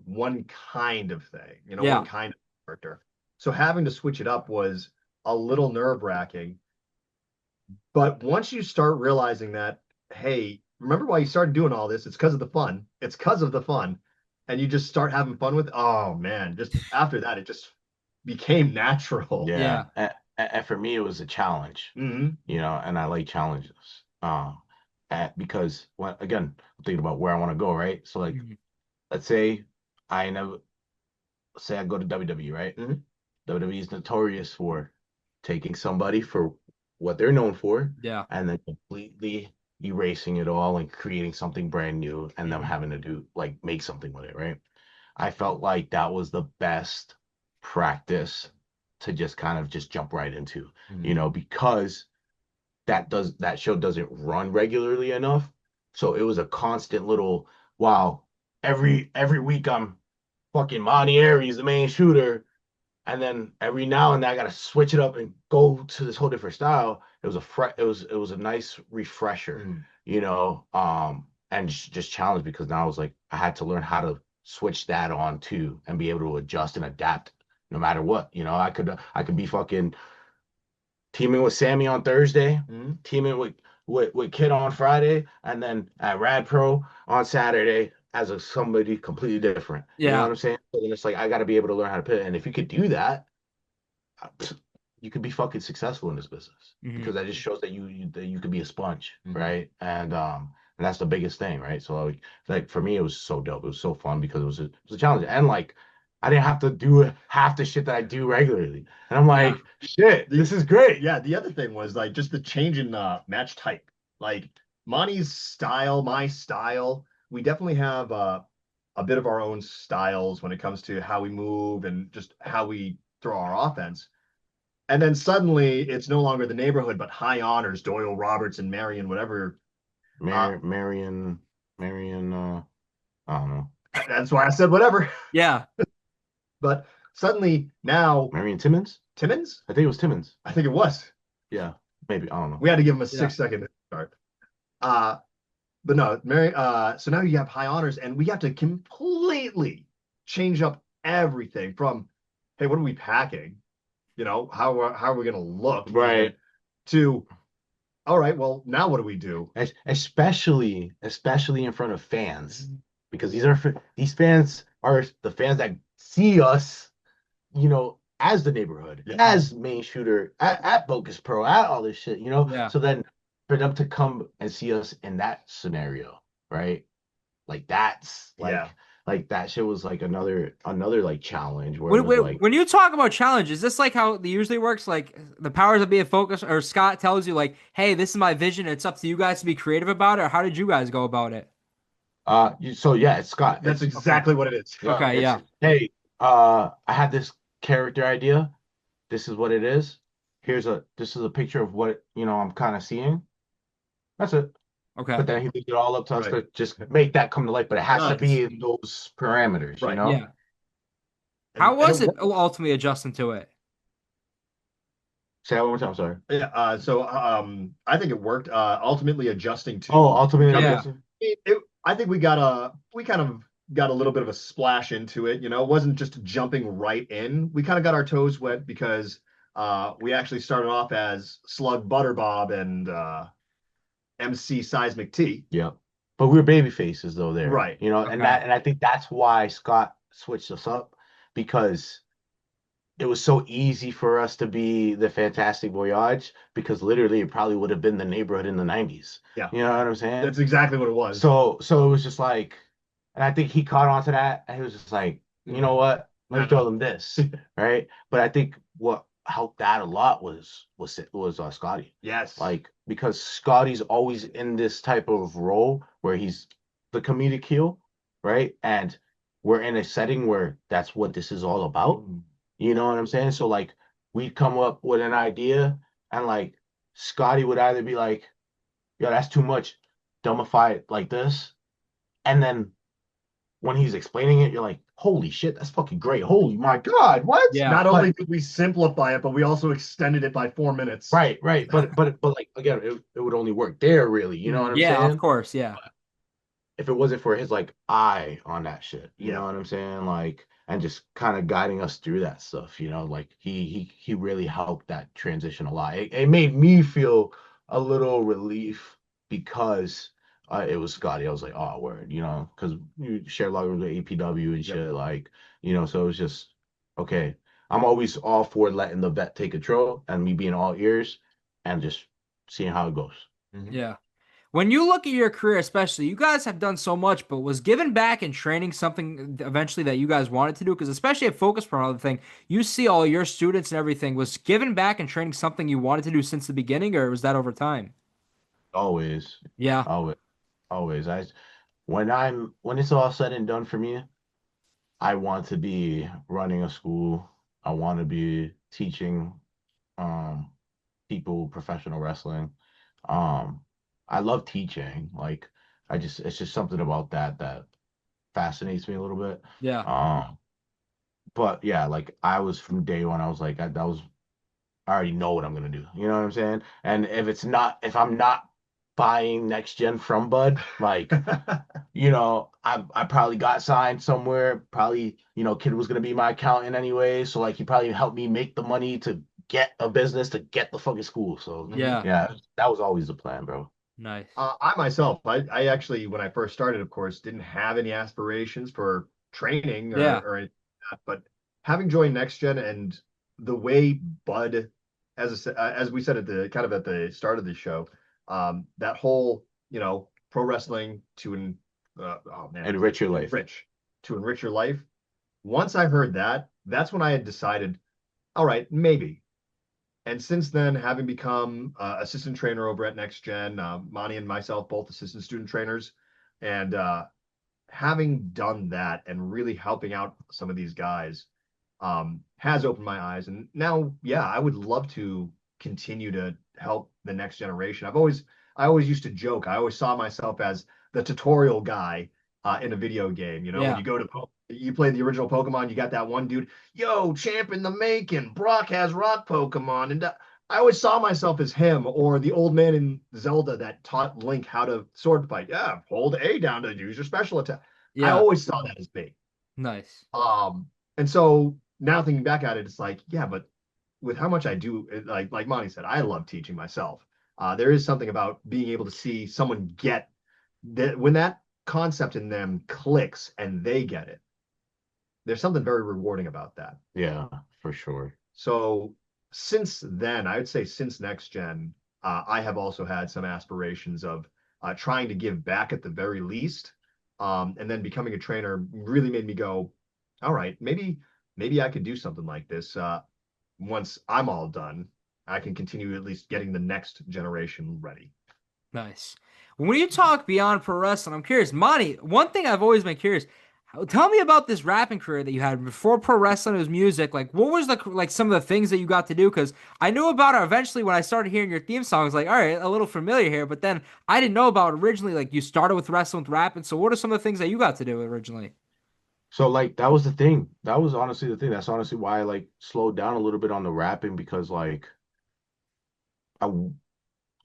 Speaker 1: one kind of thing, one
Speaker 4: Yeah.
Speaker 1: kind of character. So having to switch it up was a little nerve-wracking. But once you start realizing that, hey, remember why you started doing all this? It's because of the fun. It's because of the fun. and you just start having fun with it, oh man, just after that, it just became natural.
Speaker 2: Yeah.
Speaker 4: Yeah.
Speaker 2: And for me, it was a challenge,
Speaker 1: Hmm.
Speaker 2: and I like challenges. Because again, I'm thinking about where I want to go, right? So like,
Speaker 4: Mhm.
Speaker 2: let's say I never say I go to WWE, right?
Speaker 1: Hmm.
Speaker 2: WWE is notorious for taking somebody for what they're known for
Speaker 4: Yeah.
Speaker 2: and then completely erasing it all and creating something brand new and them
Speaker 4: Mhm.
Speaker 2: having to do like make something with it, right? I felt like that was the best practice to just kind of just jump right into, because that show doesn't run regularly enough. So it was a constant little wow. Every week I'm fucking Mani Ariez, the main shooter, and then every now and then I gotta switch it up and go to this whole different style. It was a nice refresher,
Speaker 1: Hmm.
Speaker 2: and just challenge because now I was like I had to learn how to switch that on too and be able to adjust and adapt no matter what. I could be fucking teaming with Sammy on Thursday,
Speaker 1: Hmm.
Speaker 2: teaming with Kid on Friday, and then at Rad Pro on Saturday as somebody completely different. You know what
Speaker 4: Yeah.
Speaker 2: I'm saying? So then it's like I got to be able to learn how to pivot, and if you could do that, you could be fucking successful in this business
Speaker 4: Hmm.
Speaker 2: because that just shows that you could be a sponge,
Speaker 1: Hmm.
Speaker 2: right? And that's the biggest thing, right? So like for me, it was so dope. It was so fun because it was a challenge, and like I didn't have to do half the shit that I do regularly, and I'm
Speaker 4: Yeah.
Speaker 2: like, shit,
Speaker 1: The
Speaker 2: this is great.
Speaker 1: Yeah, the other thing was like just the change in match type. Like Monty's style, my style, we definitely have a bit of our own styles when it comes to how we move and just how we throw our offense. And then suddenly it's no longer the neighborhood, but high honors, Doyle, Roberts, and Marion, whatever. Uh,
Speaker 2: Marion, I don't know.
Speaker 1: that's why I said whatever.
Speaker 4: Yeah.
Speaker 1: But suddenly now
Speaker 2: Marion Timmons?
Speaker 1: Timmons,
Speaker 2: I think it was Timmons.
Speaker 1: I think it was.
Speaker 2: Yeah, maybe. I don't know.
Speaker 1: We had to give him a
Speaker 4: Yeah.
Speaker 1: 6 second start. Uh, but no, Mary. So now you have high honors, and we have to completely change up everything from, hey, what are we packing? How are we going to look even
Speaker 2: Right.
Speaker 1: to, all right, well, now what do we do?
Speaker 2: Especially in front of fans, because these fans are the fans that see us, as the neighborhood,
Speaker 1: Yeah.
Speaker 2: as main shooter, at Focus Pro, at all this shit.
Speaker 4: Yeah.
Speaker 2: So then for them to come and see us in that scenario, right? Like that's
Speaker 1: Yeah.
Speaker 2: like that shit was like another like challenge where it was like
Speaker 4: When you talk about challenges, is this like how it usually works? Like the powers that be a focus, or Scott tells you, like, "Hey, this is my vision. It's up to you guys to be creative about it." Or how did you guys go about it?
Speaker 2: so yeah, it's Scott.
Speaker 1: That's
Speaker 2: It's
Speaker 4: Okay.
Speaker 1: exactly what it is.
Speaker 2: yeah,
Speaker 4: Okay.
Speaker 2: it's
Speaker 4: Yeah.
Speaker 2: hey, I had this character idea. This is what it is. This is a picture of what I'm kind of seeing. That's it.
Speaker 4: Okay.
Speaker 2: But then he leaves it all up to us
Speaker 1: Right.
Speaker 2: to just make that come to life. But it has to be in those parameters,
Speaker 1: Right.
Speaker 4: Yeah. How
Speaker 1: And
Speaker 4: was
Speaker 1: it
Speaker 4: it ultimately adjusting to it?
Speaker 2: Say that one more time. Sorry.
Speaker 1: Yeah, so I think it worked. Ultimately, adjusting
Speaker 2: Oh,
Speaker 1: to
Speaker 2: ultimately
Speaker 1: jumping.
Speaker 4: Yeah.
Speaker 2: adjusting.
Speaker 1: I think we kind of got a little bit of a splash into it. It wasn't just jumping right in. We kind of got our toes wet because we actually started off as Slug Butterbob and MC Seismic T.
Speaker 2: Yeah. But we're baby faces though there.
Speaker 1: Right.
Speaker 4: Okay.
Speaker 2: And I think that's why Scott switched us up because it was so easy for us to be the Fantastic Voyage because literally it probably would have been the neighborhood in the 90s.
Speaker 1: Yeah,
Speaker 2: You know what I'm saying?
Speaker 1: that's exactly what it was.
Speaker 2: So it was just like, and I think he caught on to that and he was just like, you know what? Let me throw them this, right? But I think what helped that a lot was Scotty.
Speaker 1: Yes.
Speaker 2: Like because Scotty's always in this type of role where he's the comedic heel, right? And we're in a setting where that's what this is all about. You know what I'm saying? So like we'd come up with an idea and like Scotty would either be like, yo, that's too much, dumbify it like this. And then when he's explaining it, you're like, holy shit, that's fucking great. Holy my God, what?
Speaker 4: Yeah.
Speaker 1: Not only did we simplify it, but we also extended it by 4 minutes.
Speaker 2: Right. But like again, it would only work there really. You know what I'm
Speaker 4: Yeah.
Speaker 2: saying?
Speaker 4: Of course. Yeah.
Speaker 2: If it wasn't for his like eye on that shit, you
Speaker 1: Yeah.
Speaker 2: know what I'm saying? Like, and just kind of guiding us through that stuff, like he really helped that transition a lot. It made me feel a little relief because it was Scotty. I was like, oh, word, because you share loggers with APW and
Speaker 1: Yep.
Speaker 2: shit, like, so it was just okay. I'm always all for letting the vet take control and me being all ears and just seeing how it goes.
Speaker 1: Mhm.
Speaker 4: Yeah. When you look at your career, especially, you guys have done so much, but was giving back and training something eventually that you guys wanted to do? Because especially at Focus Pro, another thing, you see all your students and everything. Was giving back and training something you wanted to do since the beginning, or was that over time?
Speaker 2: Always,
Speaker 4: Yeah.
Speaker 2: always, always. When it's all said and done for me, I want to be running a school. I want to be teaching um people professional wrestling. Um, I love teaching. Like it's just something about that fascinates me a little bit.
Speaker 4: Yeah.
Speaker 2: Um, but yeah, like I was from day one, I was like, I already know what I'm gonna do. You know what I'm saying? And if I'm not buying next gen from Bud, like, I probably got signed somewhere. Probably, kid was gonna be my accountant anyway. So like he probably helped me make the money to get a business to get the fucking school. So
Speaker 1: Mhm.
Speaker 4: Yeah.
Speaker 2: yeah, that was always the plan, bro.
Speaker 4: Nice.
Speaker 1: I myself, I actually, when I first started, of course, didn't have any aspirations for training
Speaker 4: Yeah.
Speaker 1: or anything like that. But having joined Next Gen and the way Bud, as we said at the kind of at the start of the show, that whole, pro wrestling oh man, what is it?
Speaker 2: Enrich your life.
Speaker 1: To enrich your life. Once I heard that, that's when I had decided, all right, maybe. And since then, having become assistant trainer over at Next Gen, Mani and myself, both assistant student trainers, and having done that and really helping out some of these guys has opened my eyes. And now, yeah, I would love to continue to help the next generation. I always used to joke. I always saw myself as the tutorial guy in a video game. When
Speaker 4: Yeah.
Speaker 1: you you play the original Pokemon, you got that one dude, yo, champ in the making. Brock has rock Pokemon, and I always saw myself as him or the old man in Zelda that taught Link how to sword fight. Yeah, hold A down to use your special attack. I
Speaker 4: Yeah.
Speaker 1: always saw that as me.
Speaker 4: Nice.
Speaker 1: And so now thinking back at it, it's like, yeah, but with how much I do, like Monty said, I love teaching myself. There is something about being able to see someone get that when that concept in them clicks and they get it. There's something very rewarding about that.
Speaker 2: Yeah, for sure.
Speaker 1: So since then, I would say since next gen, I have also had some aspirations of trying to give back at the very least. And then becoming a trainer really made me go, all right, maybe I could do something like this. Once I'm all done, I can continue at least getting the next generation ready.
Speaker 4: Nice. When you talk beyond pro wrestling, I'm curious, Monty, one thing I've always been curious, tell me about this rapping career that you had before pro wrestling. It was music. Like, what was like some of the things that you got to do? Because I knew about it eventually when I started hearing your theme songs. Like, all right, a little familiar here, but then I didn't know about it originally. Like, you started with wrestling with rapping. So, what are some of the things that you got to do originally?
Speaker 2: So like that was the thing. That was honestly the thing. That's honestly why I like slowed down a little bit on the rapping because like I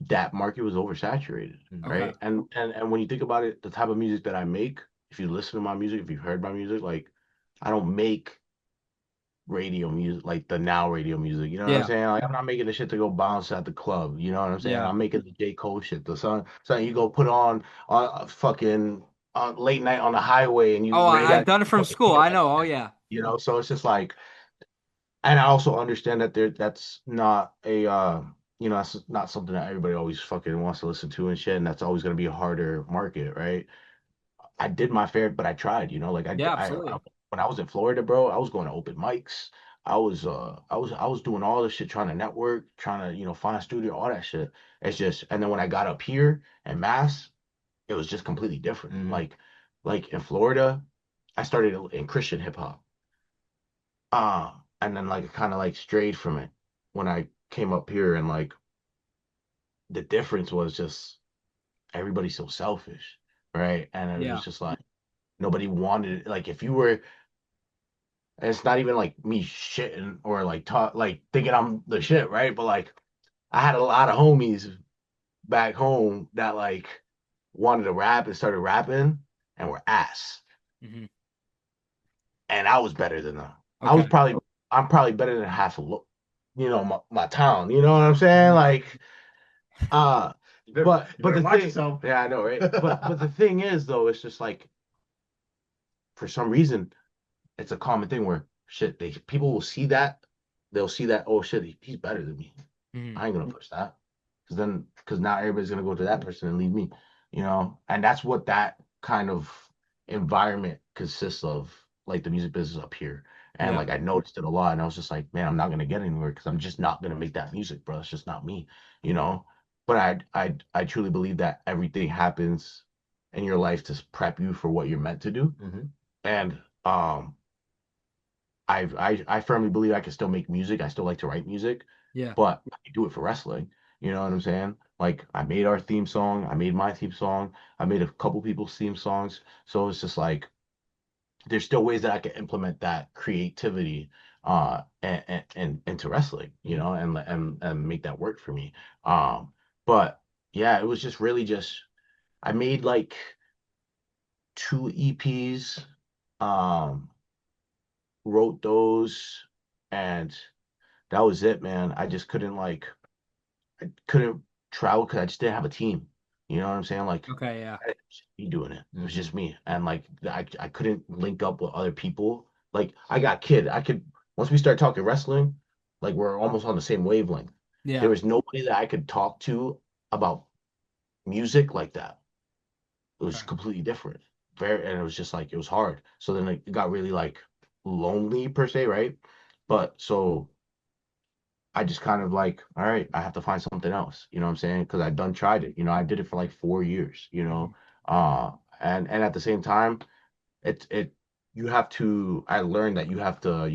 Speaker 2: that market was oversaturated,
Speaker 1: Mhm.
Speaker 4: Okay.
Speaker 2: right? And when you think about it, the type of music that I make, if you listen to my music, if you've heard my music, like I don't make radio music like the now radio music. You know what I'm
Speaker 4: Yeah.
Speaker 2: saying? Like I'm not making the shit to go bounce at the club. You know what I'm saying?
Speaker 4: Yeah.
Speaker 2: I'm making the J. Cole shit. The something you go put on fucking on late night on the highway and you
Speaker 4: Oh,
Speaker 2: ready
Speaker 4: I've
Speaker 2: to
Speaker 4: done it from
Speaker 2: fucking
Speaker 4: school.
Speaker 2: kill
Speaker 4: I
Speaker 2: that
Speaker 4: know. Oh,
Speaker 2: shit.
Speaker 4: yeah.
Speaker 2: So it's just like, and I also understand that that's not a that's not something that everybody always fucking wants to listen to and shit, and that's always gonna be a harder market, right? I did my fair, but I tried, like
Speaker 4: Yeah,
Speaker 2: I
Speaker 4: absolutely.
Speaker 2: when I was in Florida, bro, I was going to open mics. I was doing all this shit, trying to network, trying to, find a studio, all that shit. It's just, and then when I got up here in Mass, it was just completely different.
Speaker 1: Mhm.
Speaker 2: Like in Florida, I started in Christian hip hop. And then like kind of like strayed from it when I came up here, and like the difference was just everybody's so selfish, right? And it was
Speaker 4: Yeah.
Speaker 2: just like nobody wanted it. Like if you were, and it's not even like me shitting or like talk like thinking I'm the shit, right? But like I had a lot of homies back home that like wanted to rap and started rapping and were ass.
Speaker 4: Hmm.
Speaker 2: And I was better than them.
Speaker 4: Okay.
Speaker 2: I'm probably better than half of my town. You know what I'm saying?
Speaker 1: Mhm.
Speaker 2: Like uh
Speaker 1: You
Speaker 2: but
Speaker 1: better
Speaker 2: the
Speaker 1: watch
Speaker 2: thing,
Speaker 1: yourself.
Speaker 2: yeah, I know, right? But the thing is, though, it's just like for some reason, it's a common thing where shit, people will see that, they'll see that, oh shit, he's better than me.
Speaker 4: Mhm.
Speaker 2: I ain't gonna push that because now everybody's gonna go to that person and leave me, and that's what that kind of environment consists of, like the music business up here. And
Speaker 4: Yeah.
Speaker 2: like I noticed it a lot, and I was just like, man, I'm not gonna get anywhere because I'm just not gonna make that music, bro. It's just not me, you know. But I truly believe that everything happens in your life to prep you for what you're meant to do.
Speaker 1: Hmm.
Speaker 2: And I firmly believe I can still make music. I still like to write music,
Speaker 4: Yeah.
Speaker 2: but I do it for wrestling. You know what I'm saying? Like I made our theme song, I made my theme song, I made a couple people's theme songs. So it's just like there's still ways that I can implement that creativity and into wrestling, and make that work for me. But yeah, it was just really just I made like two EPs, um, wrote those, and that was it, man. I couldn't travel because I just didn't have a team. You know what I'm saying? Like,
Speaker 4: Okay. Yeah.
Speaker 2: me doing it. It was
Speaker 1: Hmm.
Speaker 2: just me, and like I couldn't link up with other people. Like, I got kid. I could once we start talking wrestling, like we're almost on the same wavelength. There
Speaker 4: Yeah.
Speaker 2: was nobody that I could talk to about music like that. It was
Speaker 4: Okay.
Speaker 2: completely different. And it was just like it was hard. So then it got really like lonely per se, right? But so I just kind of like, all right, I have to find something else. You know what I'm saying? Because I done tried it. I did it for like 4 years.
Speaker 4: Mhm.
Speaker 2: And at the same time, it you have to. I learned that you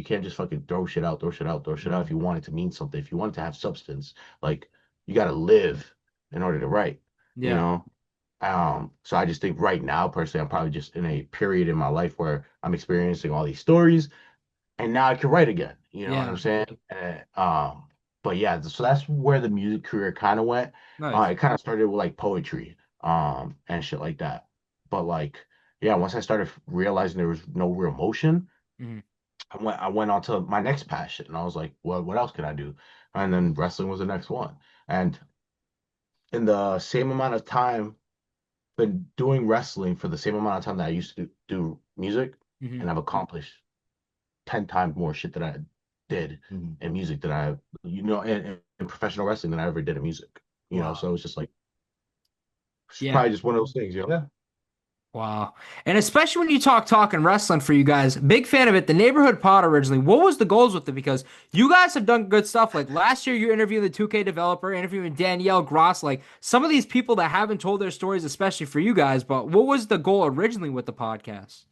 Speaker 2: can't just fucking throw shit out, throw shit out, throw shit out if you want it to mean something. If you want it to have substance, like you got to live in order to write. You
Speaker 4: Yeah.
Speaker 2: know. So I just think right now, personally, I'm probably just in a period in my life where I'm experiencing all these stories and now I can write again. You know what I'm
Speaker 4: Yeah.
Speaker 2: saying? But yeah, so that's where the music career kind of went.
Speaker 4: Nice.
Speaker 2: It kind of started with like poetry, and shit like that. But like, yeah, once I started realizing there was no real motion,
Speaker 4: Mhm.
Speaker 2: I went on to my next passion, and I was like, well, what else can I do? And then wrestling was the next one. And in the same amount of time, been doing wrestling for the same amount of time that I used to do music,
Speaker 4: Mhm.
Speaker 2: and I've accomplished 10 times more shit that I did
Speaker 1: Hmm.
Speaker 2: in music than in professional wrestling than I ever did in music.
Speaker 4: Wow.
Speaker 2: So it's just like it's
Speaker 4: Yeah.
Speaker 2: probably just one of those things.
Speaker 1: Yeah.
Speaker 4: Wow. And especially when you talking wrestling for you guys, big fan of it. The Neighborhood Pod originally, what was the goals with it? Because you guys have done good stuff. Like last year, you interviewed the 2K developer, interviewing Danielle Gross, like some of these people that haven't told their stories, especially for you guys. But what was the goal originally with the podcast?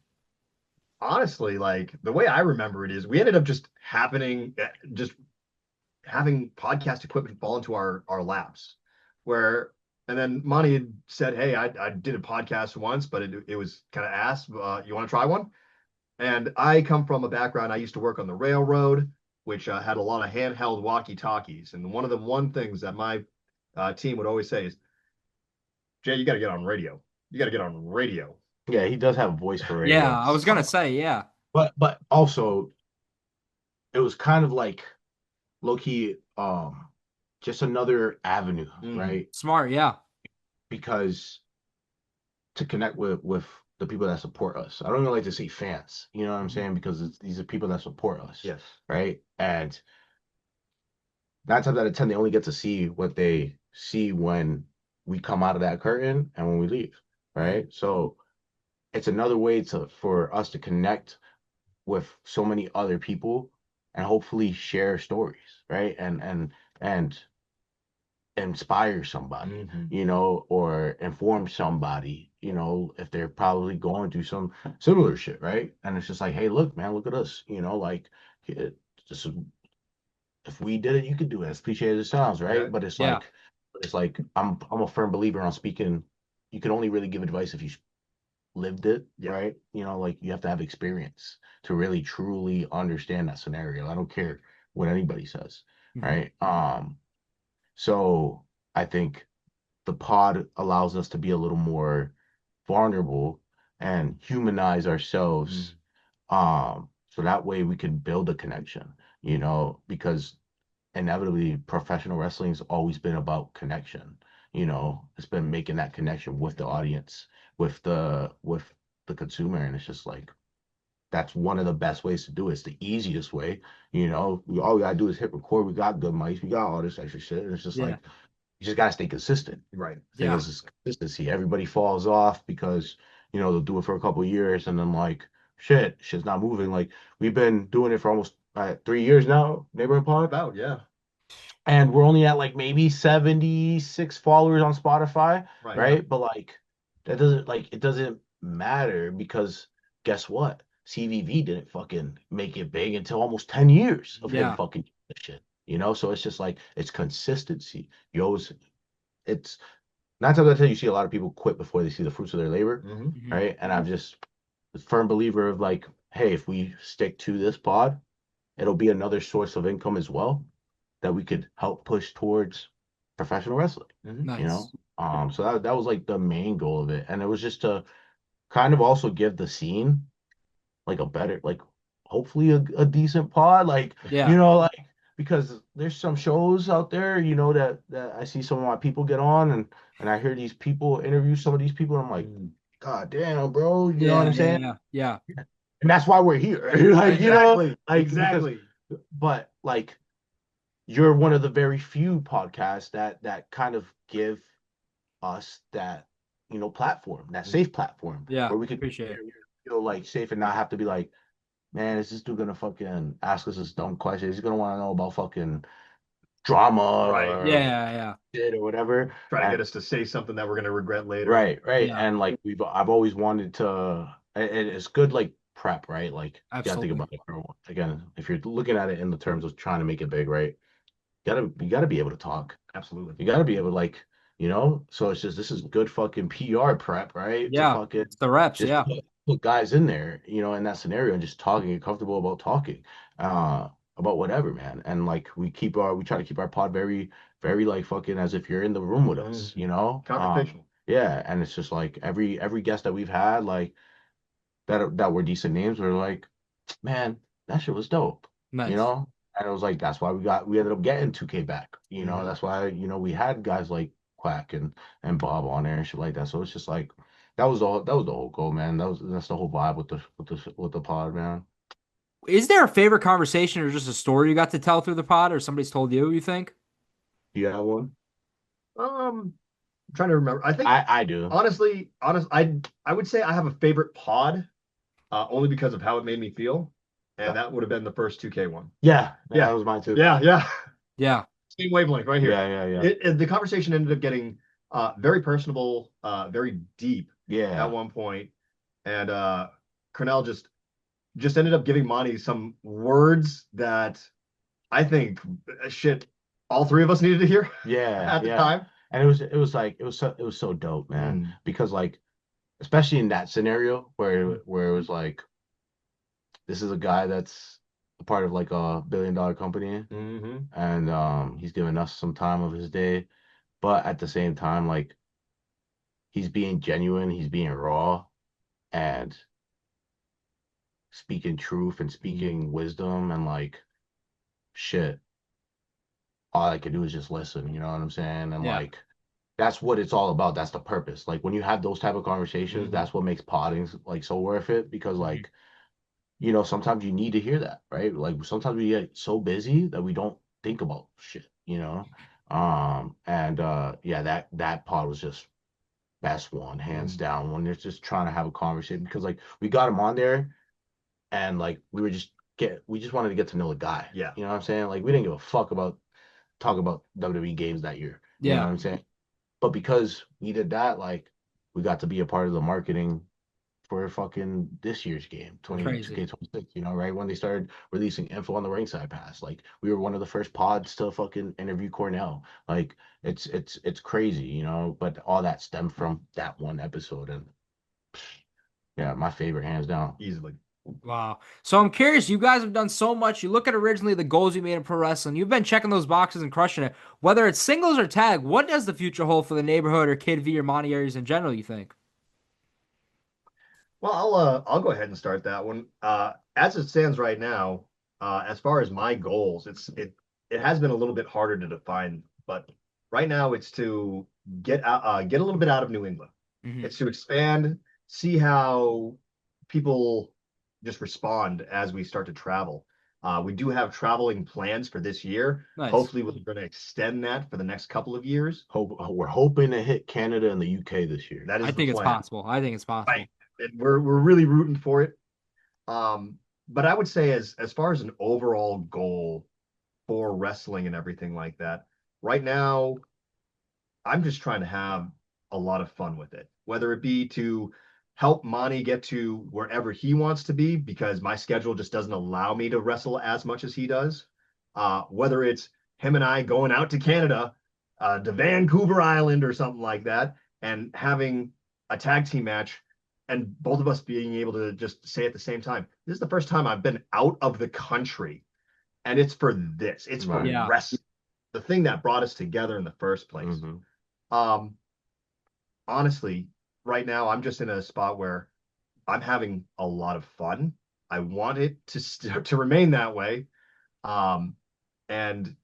Speaker 1: Honestly, like the way I remember it is we ended up just having podcast equipment fall into our laps where and then Mani had said, hey, I did a podcast once, but it was kind of ass. You want to try one? And I come from a background, I used to work on the railroad, which had a lot of handheld walkie talkies. And one of the one things that my team would always say is, Jay, you got to get on radio. You got to get on radio.
Speaker 2: Yeah, he does have a voice for
Speaker 4: Yeah,
Speaker 2: radio.
Speaker 4: I was gonna say, yeah.
Speaker 2: But also it was kind of like low key just another avenue,
Speaker 1: Mm-hmm.
Speaker 2: right?
Speaker 4: Smart, yeah.
Speaker 2: Because to connect with the people that support us. I don't even like to say fans, you know what I'm
Speaker 1: Mm-hmm.
Speaker 2: saying? Because these are people that support us,
Speaker 1: Yes.
Speaker 2: right? And 9 times out of 10, they only get to see what they see when we come out of that curtain and when we leave,
Speaker 4: Mhm.
Speaker 2: right? So it's another way for us to connect with so many other people and hopefully share stories, right? And inspire somebody,
Speaker 1: Mm-hmm.
Speaker 2: or inform somebody, if they're probably going through some similar shit, right? And it's just like, hey, look, man, look at us, like it, this is if we did it, you could do it. As cliche as it sounds,
Speaker 1: Yeah.
Speaker 2: right? But it's
Speaker 4: Yeah.
Speaker 2: like, I'm a firm believer on speaking. You can only really give advice if you lived it,
Speaker 1: Yeah.
Speaker 2: right? Like you have to have experience to really truly understand that scenario. I don't care what anybody says,
Speaker 4: Mhm.
Speaker 2: right? So I think the pod allows us to be a little more vulnerable and humanize
Speaker 1: Mm-hmm.
Speaker 2: ourselves, so that way we can build a connection, because inevitably professional wrestling's always been about connection, it's been making that connection with the audience, with the consumer, and it's just like that's one of the best ways to do it. It's the easiest way. All we gotta do is hit record. We got good mics. We got all this extra shit. And it's just
Speaker 4: Yeah.
Speaker 2: like you just gotta stay consistent.
Speaker 1: Right.
Speaker 2: Thing
Speaker 4: Yeah.
Speaker 2: is consistency. Everybody falls off because they'll do it for a couple of years and then like shit's not moving. Like we've been doing it for almost 3 years now, Neighborhood Pod,
Speaker 1: About, yeah.
Speaker 2: and we're only at like maybe 76 followers on Spotify,
Speaker 1: Right.
Speaker 2: right? But like it doesn't matter because guess what? CVV didn't fucking make it big until almost 10 years of him
Speaker 4: Yeah.
Speaker 2: fucking doing this shit. So it's just like it's consistency. It's 9 times out of 10 you see a lot of people quit before they see the fruits of their labor,
Speaker 1: Mm-hmm.
Speaker 2: right? And I'm just a firm believer of like, hey, if we stick to this pod, it'll be another source of income as well that we could help push towards professional wrestling.
Speaker 1: Mm-hmm.
Speaker 4: Nice.
Speaker 2: So that was like the main goal of it, and it was just to kind of also give the scene like a better, like hopefully a decent pod, like
Speaker 4: Yeah.
Speaker 2: like because there's some shows out there, that I see some of my people get on, and I hear these people interview some of these people, and I'm like, God damn, bro, you know what I'm saying?
Speaker 4: Yeah.
Speaker 2: And that's why we're here, like
Speaker 1: Exactly.
Speaker 2: like
Speaker 1: Exactly.
Speaker 2: but like you're one of the very few podcasts that kind of give us that platform, that safe platform,
Speaker 4: Yeah.
Speaker 2: where we could
Speaker 4: Appreciate it.
Speaker 2: feel like safe and not have to be like, man, is this dude gonna fucking ask us this dumb question? He's gonna want to know about fucking drama
Speaker 1: Right.
Speaker 2: or
Speaker 4: Yeah.
Speaker 2: shit or whatever.
Speaker 1: Try to
Speaker 2: And
Speaker 1: get us to say something that we're going to regret later.
Speaker 2: right.
Speaker 4: Yeah.
Speaker 2: And like I've always wanted to. It's good like prep, right? Like you gotta think
Speaker 4: Absolutely.
Speaker 2: about it. Again, if you're looking at it in the terms of trying to make it big, right? You gotta be able to talk.
Speaker 1: Absolutely.
Speaker 2: You gotta be able to like, so it's just this is good fucking PR prep, right? To
Speaker 4: Yeah.
Speaker 2: fucking
Speaker 4: It's the reps.
Speaker 2: just
Speaker 4: Yeah.
Speaker 2: put guys in there, in that scenario and just talking and comfortable about talking. About whatever, man. And like we try to keep our pod very, very like fucking as if you're in the room with us,
Speaker 1: Conversational.
Speaker 2: Yeah, and it's just like every guest that we've had, like that were decent names, were like, man, that shit was dope.
Speaker 4: Nice.
Speaker 2: And it was like that's why we ended up getting 2K back.
Speaker 1: Mhm.
Speaker 2: That's why, we had guys like Quack and Bob on there and shit like that. So it's just like that was the whole goal, man. That's the whole vibe with the pod, man.
Speaker 4: Is there a favorite conversation or just a story you got to tell through the pod or somebody's told you think?
Speaker 2: Do you have one?
Speaker 1: I'm trying to remember. I think
Speaker 2: I do.
Speaker 1: I would say I have a favorite pod, only because of how it made me feel, and that would have been the first 2K one.
Speaker 2: Yeah,
Speaker 1: Yeah.
Speaker 2: that was mine too.
Speaker 1: Yeah.
Speaker 4: Yeah.
Speaker 1: Same wavelength right here.
Speaker 2: Yeah.
Speaker 1: The conversation ended up getting very personable, very deep
Speaker 2: Yeah.
Speaker 1: at one point, and Cornell just ended up giving Mani some words that I think all three of us needed to hear
Speaker 2: Yeah.
Speaker 1: at the time.
Speaker 2: And it was so dope, man. Because like, especially in that scenario where it was like, this is a guy that's a part of like a billion-dollar company,
Speaker 1: Mm-hmm.
Speaker 2: and he's giving us some time of his day, but at the same time, like, he's being genuine, he's being raw, and speaking truth and speaking wisdom, and like, shit, all I could do is just listen, you know what I'm saying? And
Speaker 4: Yeah.
Speaker 2: like, that's what it's all about. That's the purpose. Like when you have those type of conversations, that's what makes podding like so worth it, because like, sometimes you need to hear that, right? Like sometimes we get so busy that we don't think about shit, and yeah, that pod was just best one, hands down, when they're just trying to have a conversation, because like we got him on there and like we just wanted to get to know the guy.
Speaker 1: Yeah.
Speaker 2: You know what I'm saying? Like we didn't give a fuck about talking about WWE games that year. You know what I'm saying? But because we did that, like we got to be a part of the marketing for fucking this year's game,
Speaker 4: Crazy.
Speaker 2: 2K26, right? When they started releasing info on the ringside pass. Like we were one of the first pods to fucking interview Cornell. Like it's crazy, but all that stemmed from that one episode. And yeah, my favorite, hands down.
Speaker 1: Easily.
Speaker 4: Wow. So I'm curious, you guys have done so much. You look at originally the goals you made in pro wrestling. You've been checking those boxes and crushing it. Whether it's singles or tag, what does the future hold for the neighborhood or Kid V or Mani Ariez in general, you think?
Speaker 1: Well, I'll go ahead and start that one. As it stands right now, as far as my goals, it has been a little bit harder to define, but right now it's to get a little bit out of New England.
Speaker 4: Mhm.
Speaker 1: It's to expand, see how people just respond as we start to travel. We do have traveling plans for this year.
Speaker 4: Nice.
Speaker 1: Hopefully, we're going to extend that for the next couple of years.
Speaker 2: We're hoping to hit Canada and the UK this year.
Speaker 1: That
Speaker 4: I
Speaker 1: is the
Speaker 4: think it's
Speaker 1: plan.
Speaker 4: possible. I think it's
Speaker 1: Right.
Speaker 4: possible.
Speaker 1: And we're really rooting for it. But I would say as far as an overall goal for wrestling and everything like that, right now I'm just trying to have a lot of fun with it, whether it be to help Mani get to wherever he wants to be, because my schedule just doesn't allow me to wrestle as much as he does. Whether it's him and I going out to Canada, to Vancouver Island or something like that, and having a tag team match, and both of us being able to just say at the same time, this is the first time I've been out of the country, and it's for this, it's for
Speaker 2: Right.
Speaker 4: Yeah.
Speaker 1: wrestling, the thing that brought us together in the first place.
Speaker 2: Mhm.
Speaker 1: Um, Honestly, right now I'm just in a spot where I'm having a lot of fun. I want it to remain that way. Um, and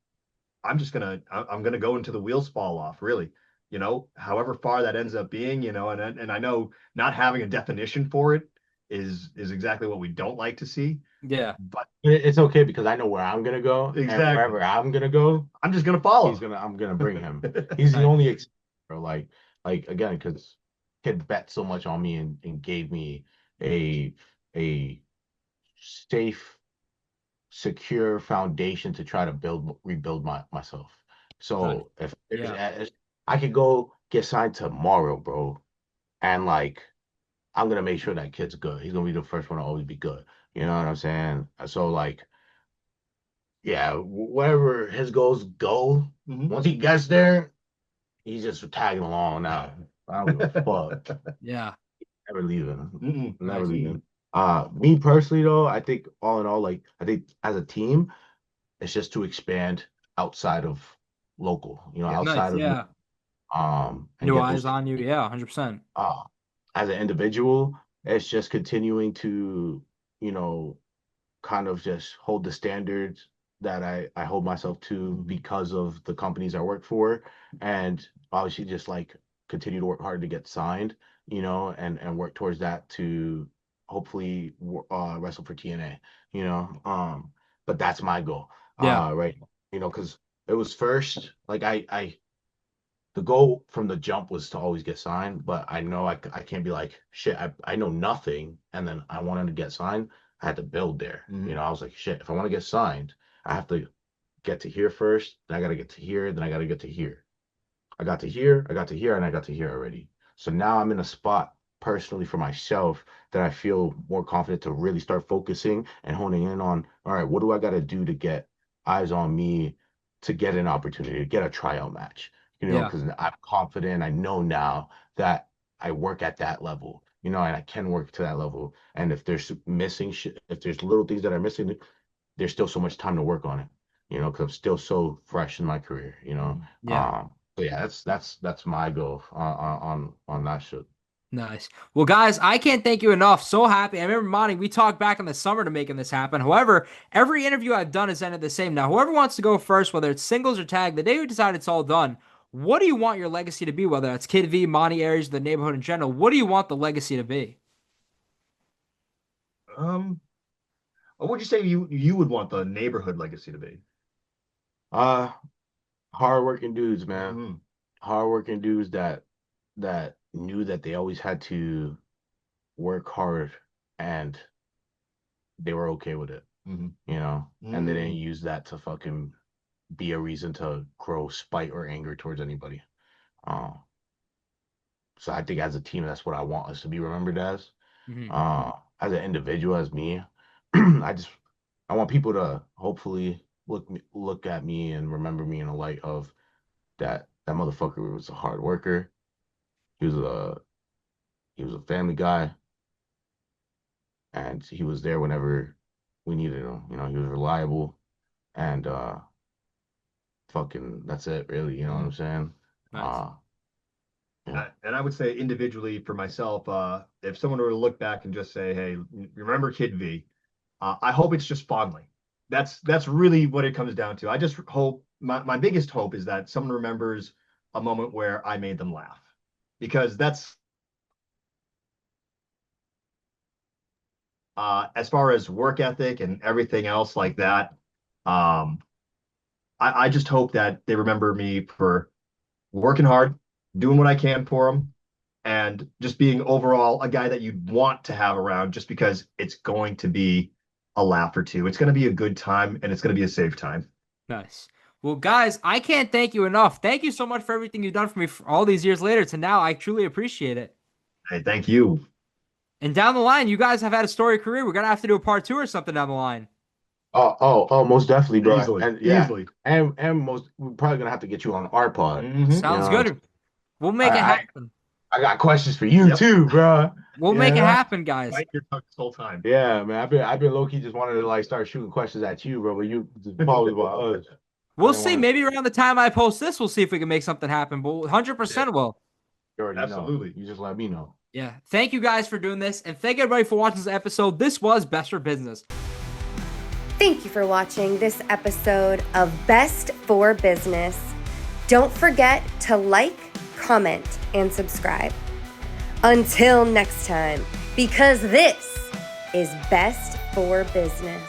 Speaker 1: I'm gonna go until the wheels fall off, really. However far that ends up being, and I know not having a definition for it is exactly what we don't like to see.
Speaker 4: Yeah.
Speaker 1: But
Speaker 2: It's okay because I know where I'm gonna go, and
Speaker 1: exactly,
Speaker 2: wherever I'm gonna go,
Speaker 1: I'm just gonna follow.
Speaker 2: I'm gonna bring him. He's the
Speaker 4: Nice.
Speaker 2: only bro. Like again, because kid bet so much on me and gave me a a safe, secure foundation to try to rebuild myself.
Speaker 4: Nice.
Speaker 2: So if there's
Speaker 4: Yeah.
Speaker 2: I could go get signed tomorrow, bro, and like I'm gonna make sure that kid's good. He's gonna be the first one to always be good. You know what I'm saying? So like, yeah, wherever his goals go,
Speaker 1: Mhm.
Speaker 2: once he gets there, he's just tagging along now. I don't give a fuck.
Speaker 4: Yeah.
Speaker 2: Never leaving.
Speaker 1: Mm-mm.
Speaker 2: Never
Speaker 4: Nice.
Speaker 2: leaving. Me personally though, I think all in all, like I think as a team, it's just to expand outside of local,
Speaker 1: Yeah.
Speaker 4: Nice.
Speaker 2: outside of
Speaker 4: Yeah.
Speaker 2: and
Speaker 4: New
Speaker 2: get
Speaker 4: eyes
Speaker 2: those
Speaker 4: on you. Yeah. 100%.
Speaker 2: uh as an individual, it's just continuing to, you know, kind of just hold the standards that I hold myself to because of the companies I work for, and obviously just like continue to work hard to get signed, and work towards that to hopefully wrestle for TNA, but that's my goal,
Speaker 4: Yeah.
Speaker 2: right, because it was first like I the goal from the jump was to always get signed, but I know I can't be like, shit, I know nothing. And then I wanted to get signed. I had to build there.
Speaker 1: Mhm.
Speaker 2: I was like, shit, if I want to get signed, I have to get to here first. Then I got to get to here. Then I got to get to here. I got to here, I got to here, and I got to here already. So now I'm in a spot personally for myself that I feel more confident to really start focusing and honing in on, all right, what do I got to do to get eyes on me to get an opportunity, to get a tryout match,
Speaker 4: Yeah.
Speaker 2: because I'm confident. I know now that I work at that level, and I can work to that level. And if there's missing shit, if there's little things that are missing, there's still so much time to work on it, because I'm still so fresh in my career.
Speaker 4: Yeah.
Speaker 2: So yeah, that's my goal on that shit.
Speaker 4: Nice. Well, guys, I can't thank you enough. So happy. I remember, Monty, we talked back in the summer to making this happen. However, every interview I've done has ended the same. Now, whoever wants to go first, whether it's singles or tag, the day we decide it's all done, what do you want your legacy to be? Whether that's Kid V, Mani Ariez, the neighborhood in general, what do you want the legacy to be?
Speaker 1: Um, what would you say you would want the neighborhood legacy to be?
Speaker 2: Uh, Hardworking dudes, man.
Speaker 1: Mhm.
Speaker 2: Hardworking dudes that knew that they always had to work hard and they were okay with it,
Speaker 1: Mhm.
Speaker 2: and they didn't
Speaker 1: Mm.
Speaker 2: use that to fucking be a reason to grow spite or anger towards anybody. Uh, so I think as a team, that's what I want us to be remembered as.
Speaker 4: Hmm.
Speaker 2: As an individual, as me, I just I want people to hopefully look at me and remember me in a light of that motherfucker was a hard worker. He was a he was a family guy, and he was there whenever we needed him. He was reliable, and fucking that's it, really. You know what I'm
Speaker 1: Mhm.
Speaker 2: saying?
Speaker 4: Nice.
Speaker 2: Uh, yeah.
Speaker 1: And I would say individually for myself, if someone were to look back and just say, "Hey, remember Kid V?" I hope it's just fondly. That's really what it comes down to. I just hope my biggest hope is that someone remembers a moment where I made them laugh, because that's as far as work ethic and everything else like that. Um, I just hope that they remember me for working hard, doing what I can for them, and just being overall a guy that you'd want to have around, just because it's going to be a laugh or two. It's going to be a good time, and it's going to be a safe time.
Speaker 4: Nice. Well, guys, I can't thank you enough. Thank you so much for everything you've done for me for all these years later to now. I truly appreciate it.
Speaker 1: Hey, thank you.
Speaker 4: And down the line, you guys have had a storied career. We're gonna have to do a part 2 or something down the line.
Speaker 2: Most definitely, bro.
Speaker 1: Easily,
Speaker 2: And yeah,
Speaker 1: easily.
Speaker 2: and we're probably gonna have to get you on our pod.
Speaker 4: Sounds
Speaker 2: You know,
Speaker 4: good. We'll make it happen.
Speaker 2: I got questions for you too, bro.
Speaker 4: We'll make it happen, guys.
Speaker 1: Bite your tongue this whole time.
Speaker 2: Yeah, man. I've been low key just wanted to like start shooting questions at you, bro. But you just probably about us.
Speaker 4: We'll see. Maybe around the time I post this, we'll see if we can make something happen. But 100% will.
Speaker 2: You already
Speaker 1: Absolutely.
Speaker 2: know. You just let me know.
Speaker 4: Yeah. Thank you guys for doing this, and thank everybody for watching this episode. This was Best for Business.
Speaker 5: Thank you for watching this episode of Best for Business. Don't forget to like, comment, and subscribe. Until next time, because this is Best for Business.